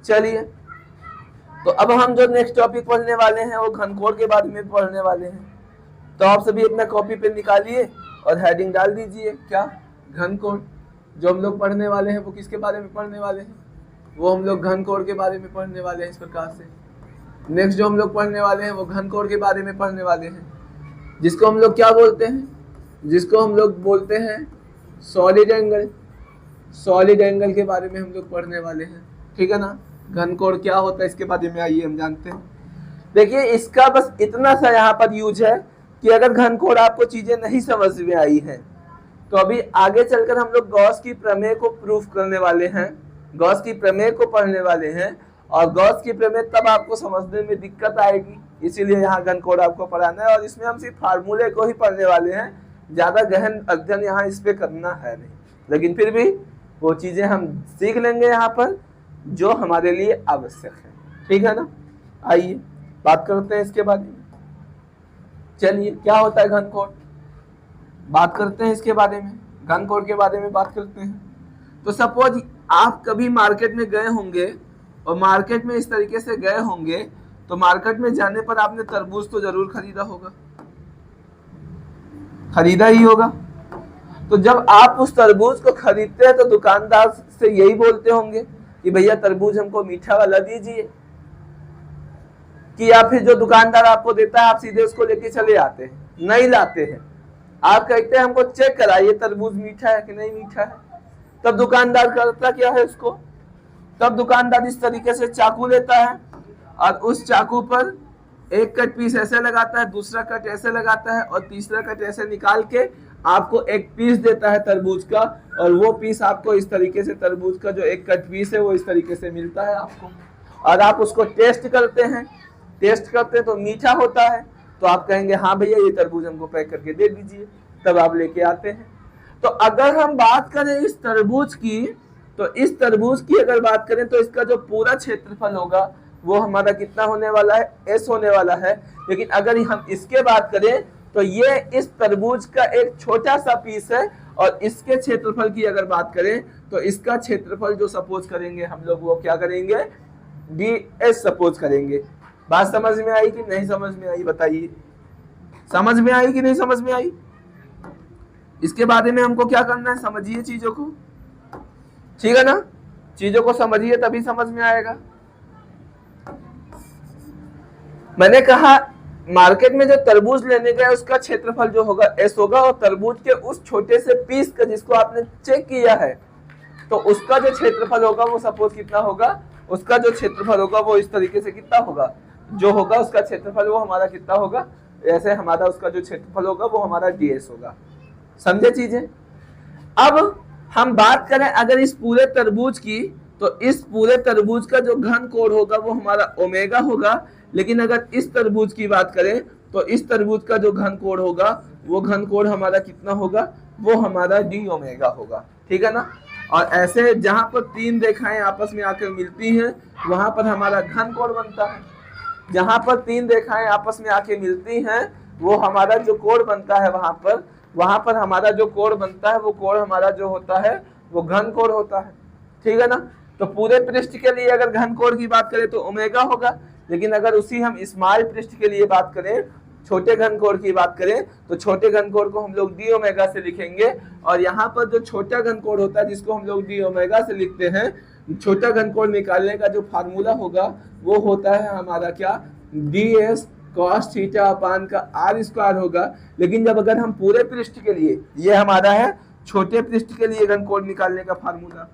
चलिए तो अब हम जो नेक्स्ट टॉपिक पढ़ने वाले हैं वो घनकोण के बारे में पढ़ने वाले हैं। तो आप सभी अपना कॉपी पेन निकालिए और हेडिंग डाल दीजिए, क्या, घनकोण। जो हम लोग पढ़ने वाले हैं वो किसके बारे में पढ़ने वाले हैं, वो हम लोग घनकोण के बारे में पढ़ने वाले हैं। इस प्रकार से नेक्स्ट जो हम लोग पढ़ने वाले हैं वो घनकोण के बारे में पढ़ने वाले हैं, जिसको हम लोग क्या बोलते हैं, जिसको हम लोग बोलते हैं सॉलिड एंगल। सॉलिड एंगल के बारे में हम लोग पढ़ने वाले हैं, ठीक है ना। घनकोण क्या होता है इसके बारे में आइए हम जानते हैं। देखिए इसका बस इतना सा यहाँ पर यूज है कि अगर घनकोण आपको चीजें नहीं समझ में आई हैं तो अभी आगे चलकर हम लोग गॉस की प्रमेय को प्रूफ करने वाले हैं, गॉस की प्रमेय को पढ़ने वाले हैं, और गॉस की प्रमेय तब आपको समझने में दिक्कत आएगी, इसीलिए यहाँ घनकोण आपको पढ़ाना है। और इसमें हम सिर्फ फार्मूले को ही पढ़ने वाले हैं, ज्यादा गहन अध्ययन यहाँ इस पे करना है नहीं, लेकिन फिर भी वो चीजें हम सीख लेंगे यहाँ पर जो हमारे लिए आवश्यक है, ठीक है ना। आइए बात करते हैं इसके बारे में। चलिए क्या होता है घनकोण, बात करते हैं इसके बारे में, घनकोण के बारे में बात करते हैं। तो सपोज आप कभी मार्केट में गए होंगे और मार्केट में इस तरीके से गए होंगे, तो मार्केट में जाने पर आपने तरबूज तो जरूर खरीदा होगा, खरीदा ही होगा। तो जब आप उस तरबूज को खरीदते हैं तो दुकानदार से यही बोलते होंगे कि भैया तरबूज हमको मीठा वाला दीजिए, कि या फिर जो दुकानदार आपको देता है आप सीधे उसको लेके चले आते हैं, नहीं लाते हैं, आप कहते हैं हमको चेक कराइए तरबूज मीठा है कि नहीं मीठा है। तब दुकानदार करता क्या है उसको, तब दुकानदार इस तरीके से चाकू लेता है और उस चाकू पर एक कट पीस ऐसे लगाता है, दूसरा कट ऐसे लगाता है और तीसरा कट ऐसे निकाल के आपको एक पीस देता है तरबूज का, और वो पीस आपको इस तरीके से तरबूज का जो एक कट पीस है वो इस तरीके से मिलता है आपको, और आप उसको टेस्ट करते हैं, टेस्ट करते हैं तो मीठा होता है, तो आप कहेंगे हाँ भैया ये तरबूज हमको पैक करके दे दीजिए, तब आप लेके आते हैं। तो अगर हम बात करें इस तरबूज की, तो इस तरबूज की अगर बात करें तो इसका जो पूरा क्षेत्रफल होगा वो हमारा कितना होने वाला है, एस होने वाला है। लेकिन अगर हम इसके बात करें तो ये इस तरबूज का एक छोटा सा पीस है, और इसके क्षेत्रफल की अगर बात करें तो इसका क्षेत्रफल जो सपोज करेंगे हम लोग वो क्या करेंगे, डी एस सपोज करेंगे। बात समझ में आई कि नहीं समझ में आई, बताइए समझ में आई कि नहीं समझ में आई। इसके बारे में हमको क्या करना है, समझिए चीजों को, ठीक है ना, चीजों को समझिए तभी समझ में आएगा। मैंने कहा मार्केट में जो तरबूज लेने गए उसका क्षेत्रफल जो होगा एस होगा, और तरबूज के उस छोटे से पीस का जिसको आपने चेक किया है तो उसका जो क्षेत्रफल होगा वो सपोज कितना होगा, उसका जो क्षेत्रफल होगा वो इस तरीके से कितना होगा, जो होगा उसका क्षेत्रफल वो हमारा कितना होगा, ऐसे हमारा उसका जो क्षेत्रफल होगा वो हमारा डीएस होगा। समझे चीजें। अब हम बात करें अगर इस पूरे तरबूज की, तो इस पूरे तरबूज का जो घन कोण होगा वो हमारा ओमेगा होगा, लेकिन अगर इस तरबूज की बात करें तो इस तरबूज का जो घन कोण होगा वो घन कोण हमारा कितना होगा, वो हमारा डी ओमेगा होगा, ठीक है ना। और ऐसे जहां पर तीन रेखाएं आपस में आकर मिलती हैं वहां पर हमारा घन कोण बनता है, जहां पर तीन रेखाएं आपस में आके मिलती हैं वो हमारा जो कोण बनता है वहां पर हमारा जो कोण बनता है वो कोण हमारा जो होता है वो घन कोण होता है, ठीक है ना। तो पूरे पृष्ठ के लिए अगर घन कोण की बात करें तो ओमेगा होगा, लेकिन अगर उसी हम स्मॉल पृष्ठ के लिए बात करें, छोटे घन कोण की बात करें, तो छोटे घन कोण को हम लोग डी ओमेगा से लिखेंगे। और यहाँ पर जो छोटा घन कोण होता है जिसको हम लोग डी ओमेगा से लिखते हैं, छोटा घन कोण निकालने का जो फार्मूला होगा वो होता है हमारा क्या, D S cos theta upon का r स्क्वायर होगा। लेकिन जब अगर हम पूरे पृष्ठ के लिए, ये हमारा है छोटे पृष्ठ के लिए घनकोण निकालने का फार्मूला,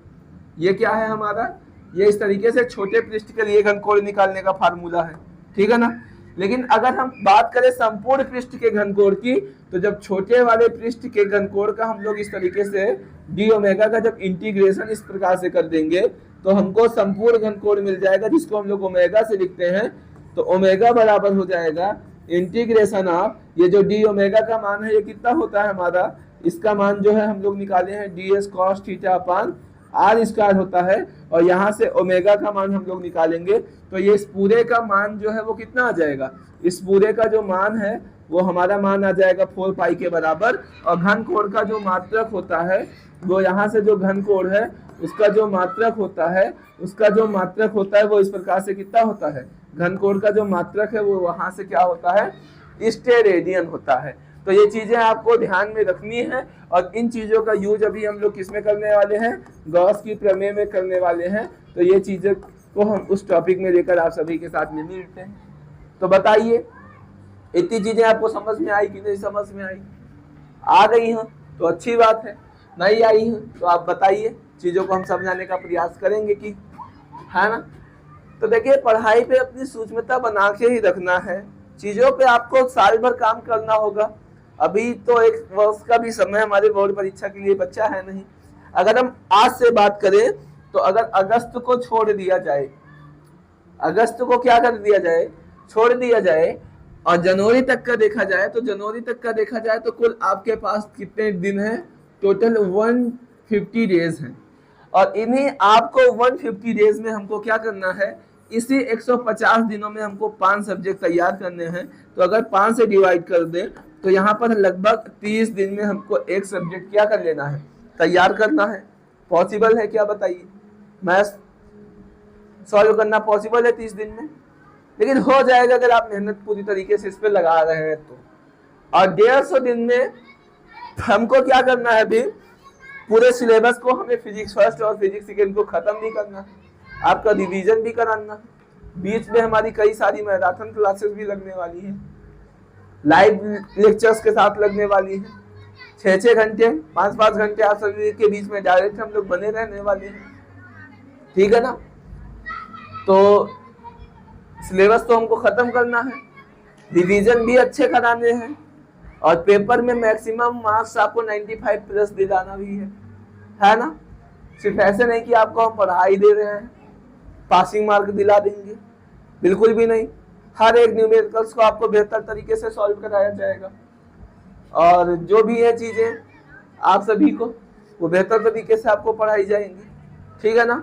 ये क्या है हमारा, ये इस तरीके से छोटे पृष्ठ के लिए घनकोण निकालने का फार्मूला है, ठीक है ना। लेकिन अगर हम बात करें संपूर्ण पृष्ठ के घनकोण की, तो जब छोटे वाले पृष्ठ के घनकोण का हम लोग इस तरीके से डी ओमेगा का जब इंटीग्रेशन इस प्रकार से कर देंगे तो हमको संपूर्ण घनकोण मिल जाएगा, जिसको हम लोग ओमेगा से लिखते हैं। तो ओमेगा बराबर हो जाएगा इंटीग्रेशन ऑफ, ये जो डी ओमेगा का मान है ये कितना होता है हमारा, इसका मान जो है हम लोग निकाले हैं D S cos theta upon R square होता है, और यहाँ से ओमेगा का मान हम लोग निकालेंगे तो ये इस पूरे का मान जो है वो कितना आ जाएगा, इस पूरे का जो मान है वो हमारा मान आ जाएगा 4 पाई के बराबर। और घन कोण का जो मात्रक होता है वो यहाँ से जो घन कोण है उसका जो मात्रक होता है, उसका जो मात्रक होता है वो इस प्रकार से कितना होता है, घन कोण का जो मात्रक है वो वहां से क्या होता है, स्टेरेडियन होता है। तो ये चीजें आपको ध्यान में रखनी है, और इन चीजों का यूज अभी हम लोग किसमें करने वाले हैं, गॉस की प्रमेय में करने वाले हैं। तो ये चीजें को हम उस टॉपिक में लेकर आप सभी के साथ में मिलते हैं। तो बताइए इतनी चीजें आपको समझ में आई कि नहीं समझ में आई, आ गई हो तो अच्छी बात है, नहीं आई हो तो आप बताइए, चीजों को हम समझाने का प्रयास करेंगे कि, है ना। तो देखिए पढ़ाई पे अपनी सूक्ष्मता बना के ही रखना है, चीजों पे आपको साल भर काम करना होगा। अभी तो एक वर्ष का भी समय हमारे बोर्ड परीक्षा के लिए बच्चा है नहीं। अगर हम आज से बात करें तो अगर अगस्त को छोड़ दिया जाए, अगस्त को क्या कर दिया जाए, छोड़ दिया जाए, और जनवरी तक का देखा जाए, तो जनवरी तक का देखा जाए तो कुल आपके पास कितने दिन हैं, टोटल 150 डेज हैं। और इन्हीं आपको 150 डेज में हमको क्या करना है, इसी 150 दिनों में हमको 5 सब्जेक्ट तैयार करने हैं। तो अगर 5 से डिवाइड कर दें तो यहाँ पर लगभग 30 दिन में हमको एक सब्जेक्ट क्या कर लेना है, तैयार करना है। पॉसिबल है क्या बताइए, मैथ्स सॉल्व करना पॉसिबल है 30 दिन में? लेकिन हो जाएगा अगर आप मेहनत पूरी तरीके से इस पे लगा रहे हैं तो। और 150 दिन में हमको क्या करना है, भी पूरे सिलेबस को हमें फिजिक्स फर्स्ट और फिजिक्स सेकेंड को खत्म नहीं करना, आपका रिवीजन भी कराना। बीच में हमारी कई सारी मैराथन क्लासेस भी लगने वाली है, लाइव लेक्चर्स के साथ लगने वाली है, 6-6 घंटे 5-5 घंटे आप सभी के बीच में डायरेक्ट हम लोग बने रहने वाले हैं, ठीक है ना। तो सिलेबस तो हमको खत्म करना है, रिवीजन भी अच्छे कराने हैं, और पेपर में मैक्सिमम मार्क्स आपको 95 प्लस दिलाना भी है ना। सिर्फ ऐसे नहीं कि आपको हम पढ़ाई दे रहे हैं, पासिंग मार्क दिला देंगे, बिल्कुल भी नहीं। हर एक न्यूमेरिकल्स को आपको बेहतर तरीके से सॉल्व कराया जाएगा, और जो भी है चीजें आप सभी को वो बेहतर तरीके से आपको पढ़ाई जाएंगी, ठीक है ना।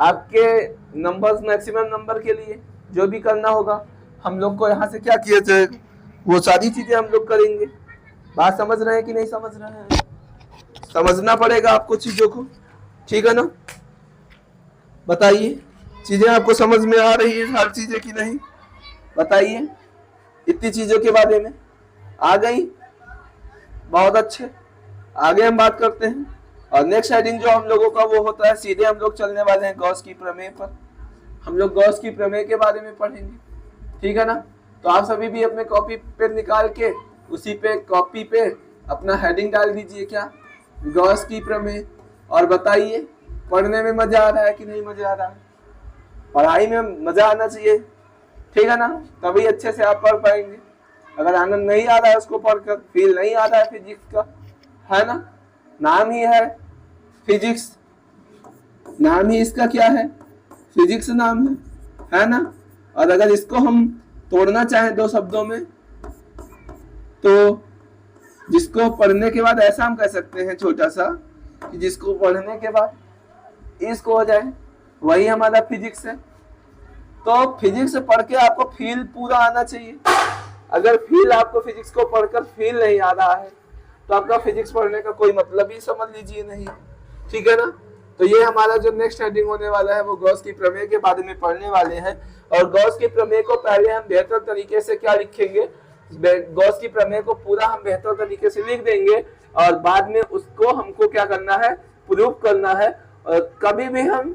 आपके नंबर्स, मैक्सिमम नंबर के लिए जो भी करना होगा हम लोग को यहाँ से क्या किया जाएगा, वो सारी चीजें हम लोग करेंगे। बात समझ रहे हैं कि नहीं समझ रहे हैं, समझना पड़ेगा आपको चीजों को, ठीक है ना। बताइए चीजें आपको समझ में आ रही है हर चीजें की नहीं, बताइए इतनी चीजों के बारे में आ गई, बहुत अच्छे। आगे हम बात करते हैं, और नेक्स्ट हेडिंग जो हम लोगों का वो होता है, सीधे हम लोग चलने वाले हैं गॉस की प्रमेय पर। हम लोग गॉस की प्रमेय के बारे में पढ़ेंगे, ठीक है ना। तो आप सभी भी अपने कॉपी पे निकाल के उसी पे कॉपी पे अपना हेडिंग डाल दीजिए, क्या, गॉस की प्रमेय, और बताइए पढ़ने में मजा आ रहा है कि नहीं मजा आ रहा है। पढ़ाई में मजा आना चाहिए, ठीक है ना, तभी अच्छे से आप पढ़ पाएंगे। अगर आनंद नहीं आ रहा है उसको पढ़कर, फील नहीं आ रहा है फिजिक्स का, है ना, नाम ही है फिजिक्स, नाम ही इसका क्या है, फिजिक्स नाम है ना। और अगर इसको हम तोड़ना चाहें 2 शब्दों में, तो जिसको पढ़ने के बाद ऐसा हम कह सकते हैं छोटा सा, कि जिसको पढ़ने के बाद इसको हो जाए, वही हमारा फिजिक्स है। तो फिजिक्स पढ़ के आपको फील पूरा आना चाहिए। अगर फील आपको फिजिक्स को पढ़कर फील नहीं आ रहा है तो आपका फिजिक्स पढ़ने का कोई मतलब ही समझ लीजिए नहीं, ठीक है ना। तो ये हमारा जो नेक्स्ट हेडिंग होने वाला है वो गॉस की प्रमेय के बारे में पढ़ने वाले हैं। और गॉस की प्रमेय को पहले हम बेहतर तरीके से क्या लिखेंगे, गॉस की प्रमेय को पूरा हम बेहतर तरीके से लिख देंगे, और बाद में उसको हमको क्या करना है, प्रूफ करना है। और कभी भी हम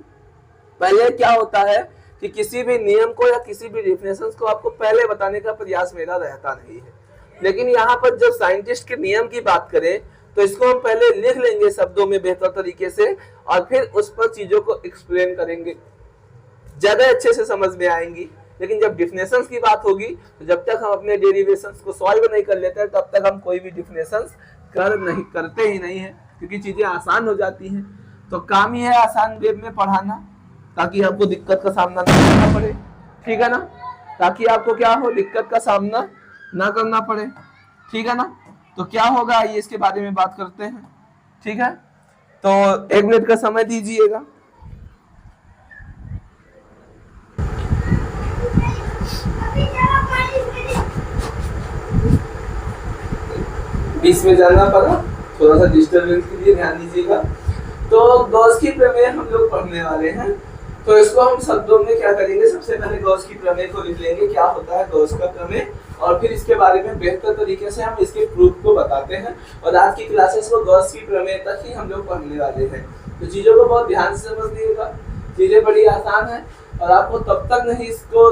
पहले क्या होता है कि किसी भी नियम को या किसी भी डेफिनेशन को आपको पहले बताने का प्रयास मेरा रहता नहीं है। लेकिन यहाँ पर जब साइंटिस्ट के नियम की बात करें तो इसको हम पहले लिख लेंगे शब्दों में बेहतर तरीके से और फिर उस पर चीजों को एक्सप्लेन करेंगे, ज्यादा अच्छे से समझ में आएंगी। लेकिन जब डिफिनेशंस की बात होगी तो जब तक हम अपने डेरिवेशंस को सॉल्व नहीं कर लेते तब तक हम कोई भी डिफिनेशंस करते ही नहीं है, क्योंकि चीजें आसान हो जाती हैं। तो काम ही है आसान वे में पढ़ाना, ताकि आपको दिक्कत का सामना ना करना पड़े, ठीक है ना, ताकि आपको क्या हो, दिक्कत का सामना ना करना पड़े, ठीक है ना। तो क्या होगा आइए इसके बारे में बात करते हैं, ठीक है। तो 1 मिनट का समय दीजिएगा। बीच में जाना पड़ा, थोड़ा सा डिस्टर्बेंस के लिए ध्यान दीजिएगा। तो गॉस की प्रमेय हम लोग पढ़ने वाले हैं, तो इसको हम शब्दों में क्या करेंगे, सबसे पहले गॉस की प्रमेय को लिख लेंगे, क्या होता है गॉस का प्रमेय, और फिर इसके बारे में बेहतर तरीके से हम इसके प्रूफ को बताते हैं। और आज की क्लासेस को गॉस की प्रमेय तक ही हम लोग पढ़ने वाले हैं। तो चीजों को बहुत ध्यान से समझ लीजिएगा, चीजें बड़ी आसान है और आपको तब तक नहीं इसको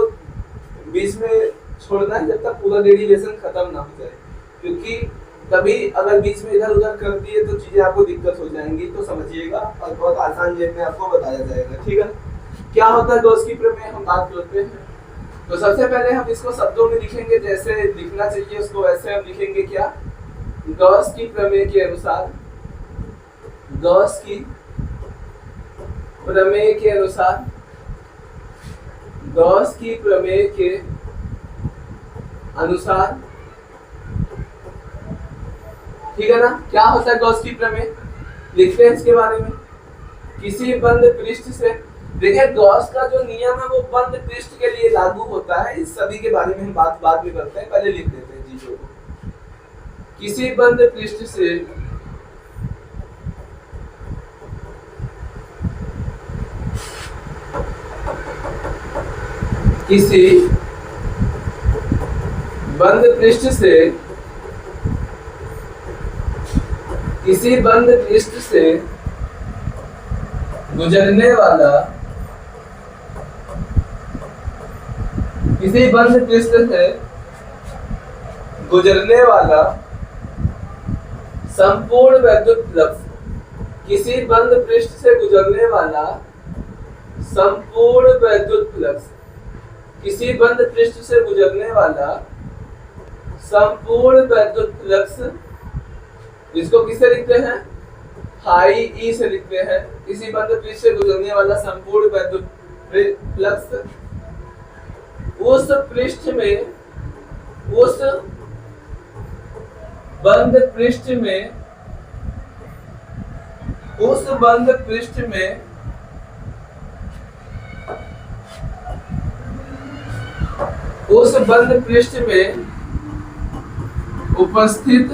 बीच में छोड़ना है जब तक पूरा डेरिवेशन खत्म ना हो जाए, क्योंकि कभी अगर बीच में इधर उधर कर दिए तो चीजें आपको दिक्कत हो जाएंगी। तो समझिएगा और बहुत आसान वे में आपको बताया जाएगा, ठीक है। क्या होता है गॉस की प्रमेय, हम बात करते हैं। तो सबसे पहले हम इसको शब्दों में लिखेंगे, जैसे लिखना चाहिए उसको वैसे हम लिखेंगे। क्या, गॉस की प्रमेय के अनुसार, गॉस की प्रमेय के अनुसार, गॉस की प्रमेय के अनुसार, ठीक है ना। क्या होता है गॉस की प्रमेय, लिखते हैं इसके बारे में। किसी बंद पृष्ठ से, देखिए गॉस का जो नियम है वो बंद पृष्ठ के लिए लागू होता है। इस सभी के बारे में हम बात बाद में करते हैं, पहले लिख देते हैं चीजों को। किसी बंद पृष्ठ से किसी बंद पृष्ठ से, किसी बंद पृष्ठ से गुजरने वाला, किसी बंद पृष्ठ से गुजरने वाला संपूर्ण वैद्युत फ्लक्स, किसी बंद पृष्ठ से गुजरने वाला संपूर्ण वैद्युत फ्लक्स, किसी बंद पृष्ठ से गुजरने वाला संपूर्ण वैद्युत फ्लक्स, इसको किससे लिखते हैं, हाई ई से लिखते हैं। किसी बंद पृष्ठ से गुजरने वाला संपूर्ण वैद्युत फ्लक्स उस पृष्ठ में, उस बंद पृष्ठ में, उस बंद पृष्ठ में उस बंद पृष्ठ में उपस्थित,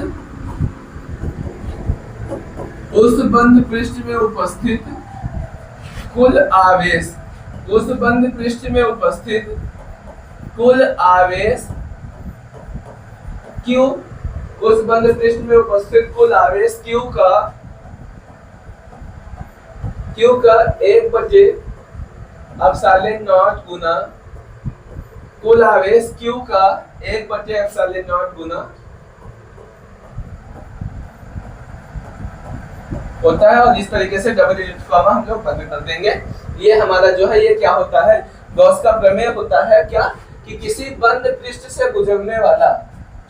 उस बंद पृष्ठ में उपस्थित कुल आवेश, उस बंद पृष्ठ में उपस्थित कुल आवेश Q, उस बंद पृष्ठ में उपस्थित कुल आवेश Q का 1/0 गुना कुल आवेश Q का 1/0 गुना होता है। और इस तरीके से डबल इनवर्स कॉमा हम लोग बंद कर देंगे। ये हमारा जो है ये क्या होता है, गॉस का प्रमेय होता है। क्या, कि किसी बंद पृष्ठ से गुजरने वाला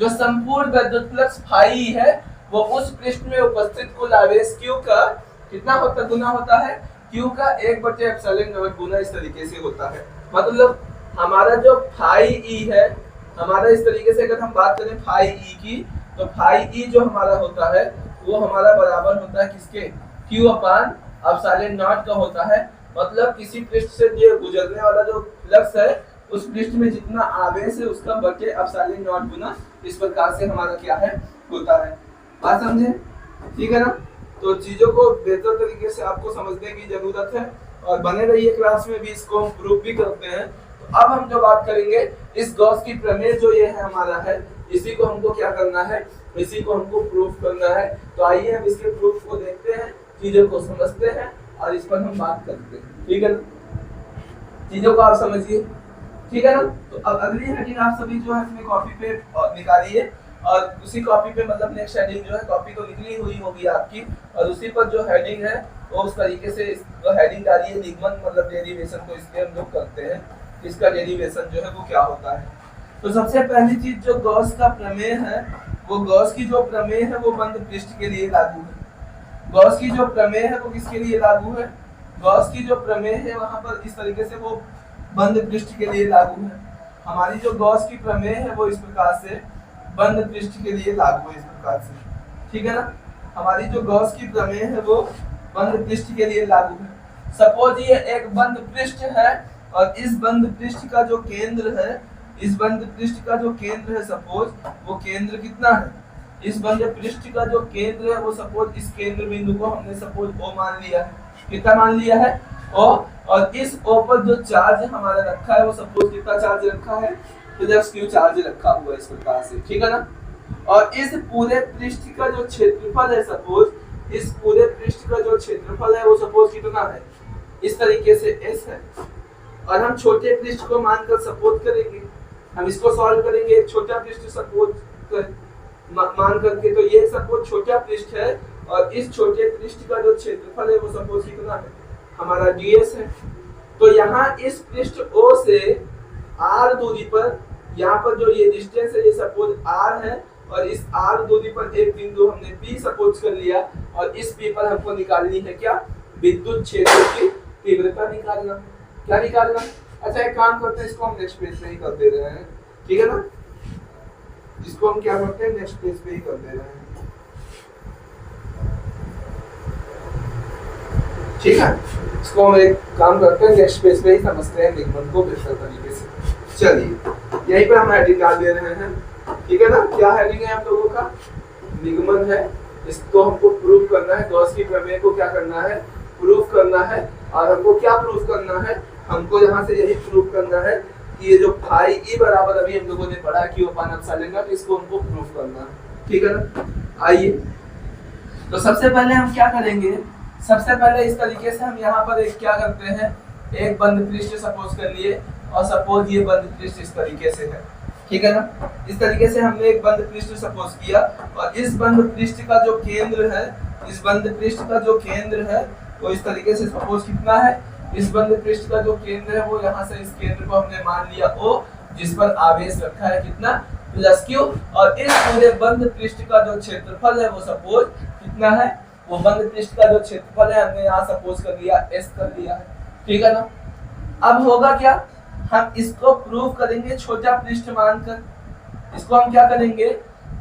जो संपूर्ण वैद्युत फ्लक्स फाई है वो उस पृष्ठ में उपस्थित कुल आवेश Q का कितना होता, गुना होता है, Q का 1/0 गुना इस तरीके से होता है। मतलब हमारा जो फाई ई है, हमारा इस तरीके से अगर हम बात करें फाई ई की, तो फाई ई जो हमारा होता है वो हमारा बराबर होता है किसके, Q/0 का होता है। मतलब किसी पृष्ठ से जो गुजरने वाला जो फ्लक्स है उस पृष्ठ में जितना आवेश है उसका बटे ε0 गुना, इस प्रकार से हमारा क्या है होता है। बात समझे, ठीक है ना। तो चीजों को बेहतर तरीके से आपको समझने की जरूरत है और बने रहिए क्लास में भी, इसको हम प्रूफ भी करते हैं। तो अब हम जो बात करेंगे इस गॉस की प्रमेय जो ये है हमारा है, इसी को हमको क्या करना है, इसी को हमको प्रूफ करना है। तो आइए हम इसके प्रूफ को देखते हैं, चीजों को समझते हैं और इस पर हम बात करते हैं, ठीक है ना। चीजों को आप समझिए, ठीक है ना। तो अब अगली हेडिंग आप सभी जो है अपने कॉपी पे निकालिए और उसी कॉपी पे मतलब नेक्स्ट हेडिंग जो है कॉपी तो निकली हुई होगी आपकी और उसी पर जो हेडिंग है वो उस तरीके से हेडिंग डालिए निगमन मतलब डेरिवेशन को इसलिए हम लोग करते हैं, इसका डेरिवेशन जो है वो क्या होता है। तो सबसे पहली चीज जो गॉस का प्रमेय है वो गॉस की जो प्रमेय है वो बंद पृष्ठ के लिए लागू है। गॉस की जो प्रमेय है वो किसके लिए लागू है, गॉस की जो प्रमेय है वहां पर इस तरीके से वो बंद पृष्ठ के लिए लागू है। हमारी जो गॉस की प्रमेय है वो इस प्रकार से बंद पृष्ठ के लिए लागू है, इस प्रकार से, ठीक है ना। हमारी जो गॉस की प्रमेय है वो बंद पृष्ठ के लिए लागू है। सपोज ये एक बंद पृष्ठ है और इस बंद पृष्ठ का जो केंद्र है, इस बंद पृष्ठ का जो केंद्र है सपोज वो केंद्र कितना है, इस बंद पृष्ठ का जो केंद्र है वो सपोज इस केंद्र बिंदु को हमने सपोज ओ मान लिया है। कितना मान लिया है, ओ, और इस ओ पर जो चार्ज हमारा रखा है वो सपोज कितना चार्ज रखा है, प्लस क्यू चार्ज रखा हुआ है इस प्रकार से, ठीक है ना। और इस पूरे पृष्ठ का जो क्षेत्रफल है सपोज इस पूरे पृष्ठ का जो क्षेत्रफल है वो सपोज कितना है, इस तरीके से एस है। और हम छोटे पृष्ठ को मानकर सपोज करेंगे, हम इसको सॉल्व करेंगे एक छोटा पृष्ठ सपोज मान करके, तो ये सपोज छोटा पृष्ठ है और इस छोटे पृष्ठ का जो क्षेत्रफल है वो सपोज कितना है, हमारा ds है। तो यहाँ इस पृष्ठ O से r दूरी पर यहाँ पर जो ये डिस्टेंस है ये सपोज r है और इस r दूरी पर एक बिंदु हमने P सपोज कर लिया और इस P पर हमको निकालनी है क्या, विद्युत क्षेत्र की तीव्रता निकालना। क्या निकालना, अच्छा एक काम करते हैं इसको हम नेक्स्ट पेज पे ही कर दे रहे हैं, ठीक है ना। इसको हम क्या करते हैं नेक्स्ट पेज पे ही कर दे रहे हैं, ठीक है। इसको हम एक काम करते हैं नेक्स्ट पेज पे ही समझते हैं निगमन को बेहतर तरीके से। चलिए यहीं पे हम हेडिंग डाल दे रहे हैं, ठीक है ना। क्या हेडिंग है आप लोगों का, निगमन है। इसको हमको प्रूव करना है, गॉस की प्रमेय को क्या करना है, प्रूव करना है। और हमको क्या प्रूव करना है, हमको यहाँ से यही प्रूव करना है कि ये जो फाई ई बराबर अभी हम लोगों ने पढ़ा कि वो पान अपसा लेगा, तो इसको हमको प्रूव करना है, ठीक है ना। आइए तो सबसे पहले हम क्या करेंगे, सबसे पहले इस तरीके से हम यहाँ पर एक क्या करते हैं, एक बंद पृष्ठ सपोज कर लिए और सपोज ये बंद पृष्ठ इस तरीके से है, ठीक है ना। इस तरीके से हमने एक बंद पृष्ठ सपोज किया और इस बंद पृष्ठ का जो केंद्र है, इस बंद पृष्ठ का जो केंद्र है वो इस तरीके से सपोज कितना है, इस बंद पृष्ठ का जो केंद्र है वो यहाँ से इस केंद्र को हमने मान लिया O, जिस पर आवेश रखा है कितना, प्लस Q। और इस पूरे बंद पृष्ठ का जो क्षेत्रफल है वो सपोज कितना है, वो बंद पृष्ठ का जो क्षेत्रफल है हमने यहाँ सपोज कर लिया S कर लिया है, ठीक है ना। अब होगा क्या, हम इसको प्रूव करेंगे छोटा पृष्ठ मानकर। इसको हम क्या करेंगे,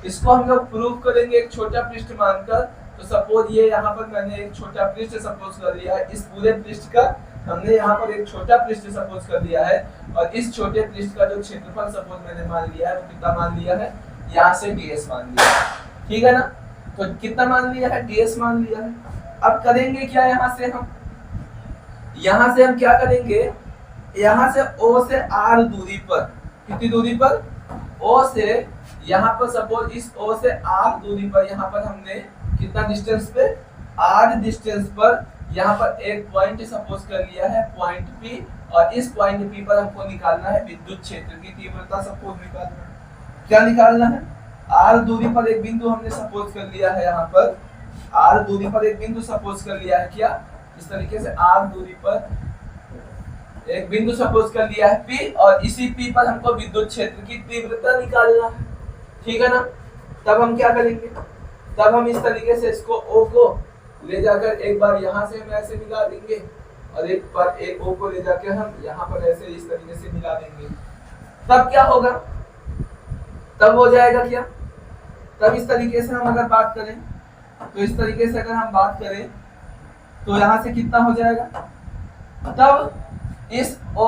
इसको हम लोग प्रूव करेंगे एक छोटा पृष्ठ मानकर। तो सपोज ये यहाँ पर मैंने एक छोटा पृष्ठ सपोज कर लिया है, इस पूरे पृष्ठ का हमने यहाँ पर एक छोटा पृष्ठ सपोज कर लिया है और इस छोटे पृष्ठ का जो क्षेत्रफल सपोज मैंने मान लिया है वो कितना मान लिया है, यहाँ से ds मान लिया है, ठीक है ना। तो कितना मान लिया है, ds मान लिया है। अब करेंगे क्या, यहाँ से हम क्या करेंगे, यहाँ से O से R दूरी पर, कितनी दूरी पर, O से यहाँ पर सपोज इस O से R दूरी पर यहाँ पर हमने कितना डिस्टेंस पे, R डिस्टेंस पर यहाँ पर एक पॉइंट सपोज कर लिया है, पॉइंट P, और इस पॉइंट P पर हमको निकालना है विद्युत क्षेत्र की तीव्रता सपोज निकालना है। क्या निकालना है, R दूरी पर एक बिंदु हमने सपोज कर लिया है, यहाँ पर R दूरी पर एक बिंदु सपोज कर लिया है, क्या इस तरीके से R दूरी पर एक बिंदु सपोज कर लिया है P, और इसी P पर हमको विद्युत क्षेत्र की तीव्रता निकालना है, ठीक है ना। तब हम क्या करेंगे, तब हम इस तरीके से इसको O को ले जाकर एक बार यहाँ से हम ऐसे मिला देंगे और एक बार एक O को ले जाकर हम यहाँ पर ऐसे इस तरीके से मिला देंगे। तब क्या होगा, तब हो जाएगा क्या, तब इस तरीके से हम अगर बात करें, तो इस तरीके से अगर हम बात करें तो यहाँ से कितना हो जाएगा, तब इस O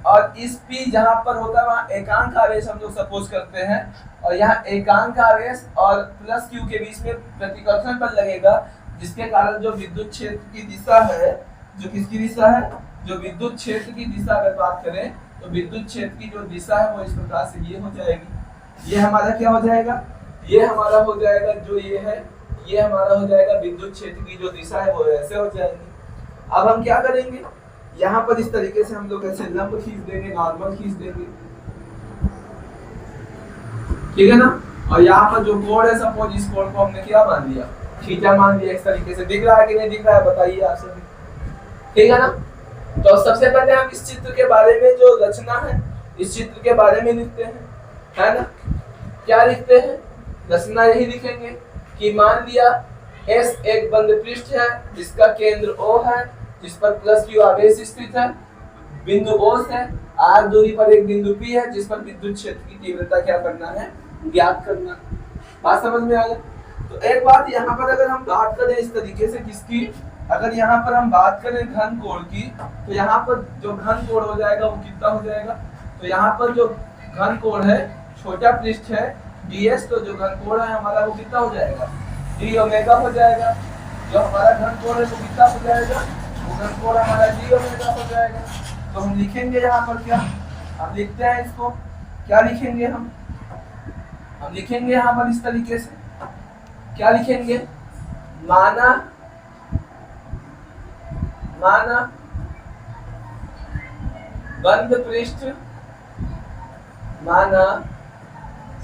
और इस P जहाँ पर होता है वहाँ एकांक आवेश हम लोग सपोज करते हैं, और यहाँ एकांक आवेश और प्लस Q के बीच में प्रतिकर्षण बल लगेगा, जिसके कारण जो विद्युत क्षेत्र की दिशा है, जो किसकी दिशा है, जो विद्युत क्षेत्र की दिशा अगर बात करें तो विद्युत क्षेत्र की जो दिशा है वो इस प्रकार से ये हो जाएगी। ये हमारा क्या हो जाएगा, ये हमारा हो जाएगा जो ये है, ये हमारा हो जाएगा विद्युत क्षेत्र की जो दिशा है वो ऐसे हो जाएगी। अब हम क्या करेंगे, यहाँ पर इस तरीके से हम लोग ऐसे लंब खींच देंगे, नॉर्मल खींच देंगे, ठीक है ना। और यहाँ पर जो कोण है, सपोज इस कोण को हमने क्या मान लिया, थीटा मान लिया। इस तरीके से दिख रहा है कि नहीं दिख रहा है, बताइए आप सभी, ठीक है ना। तो सबसे पहले हम इस चित्र के बारे में जो रचना है, इस चित्र के बारे में लिखते हैं, है ना। क्या लिखते हैं, रचना यही लिखेंगे कि मान लिया S एक बंद पृष्ठ है जिसका केंद्र O है, जिस पर प्लस Q आवेश स्थित है, बिंदु O से R दूरी पर एक बिंदु P है जिस पर विद्युत क्षेत्र की तीव्रता क्या करना है, ज्ञात करना। बात समझ में आ गई। तो एक बात यहाँ पर अगर हम बात करें इस तरीके से किसकी, अगर यहाँ पर हम बात करें घन कोण की, तो यहाँ पर जो घन कोण हो जाएगा वो कितना हो जाएगा, तो यहाँ पर जो घन कोण है, छोटा पृष्ठ है ds, तो जो घन कोण है हमारा वो कितना हो जाएगा, d ओमेगा हो जाएगा। जो हमारा घन कोण है वो कितना हो जाएगा, वो घन कोण हमारा d ओमेगा हो जाएगा। तो हम लिखेंगे यहाँ पर क्या, हम लिखते हैं इसको, क्या लिखेंगे हम लिखेंगे यहाँ पर इस तरीके से, क्या लिखेंगे, माना बंद पृष्ठ, माना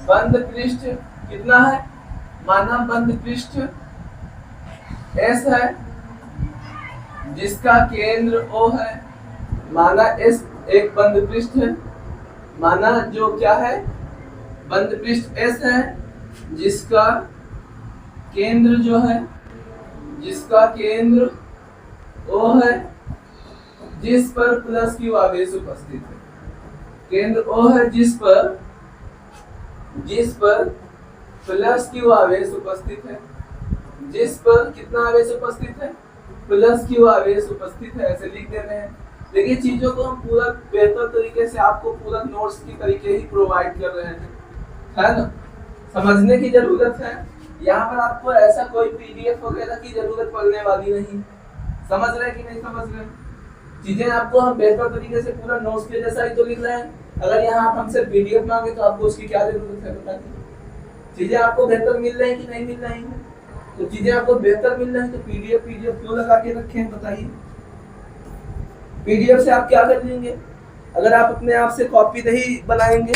बंद पृष्ठ कितना है, माना बंद पृष्ठ S है जिसका केंद्र O है, माना S एक बंद पृष्ठ है, माना जो क्या है, बंद पृष्ठ S है जिसका केंद्र जो है, जिसका केंद्र O है, जिस पर प्लस Q आवेश उपस्थित है। केंद्र O है जिस पर प्लस Q आवेश उपस्थित है, जिस पर कितना आवेश उपस्थित है, प्लस Q आवेश उपस्थित है, ऐसे लिख देते हैं। देखिए चीजों को हम पूरा बेहतर तरीके से आपको पूरा नोट्स की तरीके ही प्रोवाइड कर रहे हैं, है ना। समझने की जरूरत है, यहाँ पर आपको ऐसा कोई पीडीएफ वगैरह की जरूरत पड़ने वाली नहीं। समझ रहे कि नहीं समझ रहे, चीजें आपको हम बेहतर तरीके से पूरा नोट्स के जैसा ही तो लिख रहे हैं। अगर यहाँ आप हमसे पीडीएफ मांगे तो आपको उसकी क्या जरूरत है, बताइए। चीजें आपको बेहतर मिल रही कि नहीं मिल रही है, तो चीजें आपको बेहतर मिल रही है तो पीडीएफ क्यों लगा के रखे हैं, बताइए। पीडीएफ से आप क्या कर लेंगे, अगर आप अपने आप से कॉपी नहीं बनाएंगे,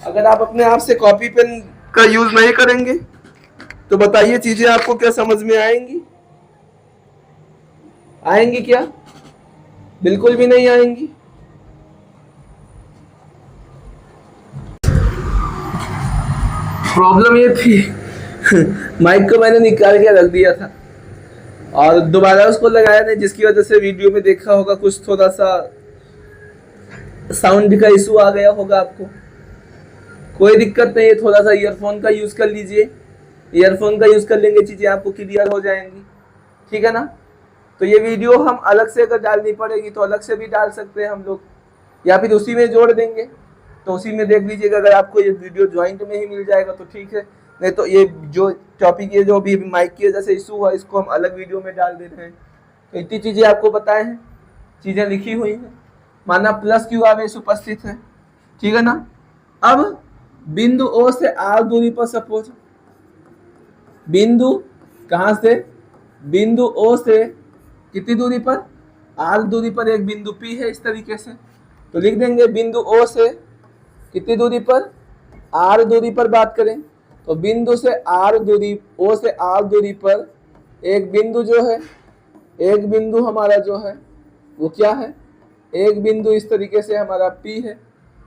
अगर आप अपने आप से कॉपी पेन का यूज नहीं करेंगे तो बताइए चीजें आपको क्या समझ में आएंगी, आएंगी क्या, बिल्कुल भी नहीं आएंगी। प्रॉब्लम ये थी माइक को मैंने निकाल के रख दिया था और दोबारा उसको लगाया नहीं, जिसकी वजह से वीडियो में देखा होगा कुछ थोड़ा सा साउंड का इशू आ गया होगा आपको। कोई दिक्कत नहीं है, थोड़ा सा ईयरफोन का यूज कर लीजिए, ईयरफोन का यूज कर लेंगे चीजें आपको क्लियर हो जाएंगी, ठीक है ना। तो ये वीडियो हम अलग से अगर डालनी पड़ेगी तो अलग से भी डाल सकते हैं हम लोग, या फिर उसी में जोड़ देंगे, तो उसी में देख लीजिएगा। अगर आपको ये वीडियो ज्वाइंट में ही मिल जाएगा तो ठीक है, नहीं तो ये जो टॉपिक ये जो भी माइक की वजह से इशू हुआ इसको हम अलग वीडियो में डाल दे रहे हैं। तो इतनी चीजें आपको बताए हैं, चीजें लिखी हुई हैं। माना प्लस Q आवेश उपस्थित है, ठीक है ना। अब बिंदु O से R दूरी पर, सपोज बिंदु कहां से, बिंदु O से कितनी दूरी पर, R दूरी पर एक बिंदु P है, इस तरीके से तो लिख देंगे बिंदु O से कितनी दूरी पर, R दूरी पर बात करें तो बिंदु से R दूरी, O से R दूरी पर एक बिंदु जो है, एक बिंदु हमारा जो है वो क्या है, एक बिंदु इस तरीके से हमारा P है,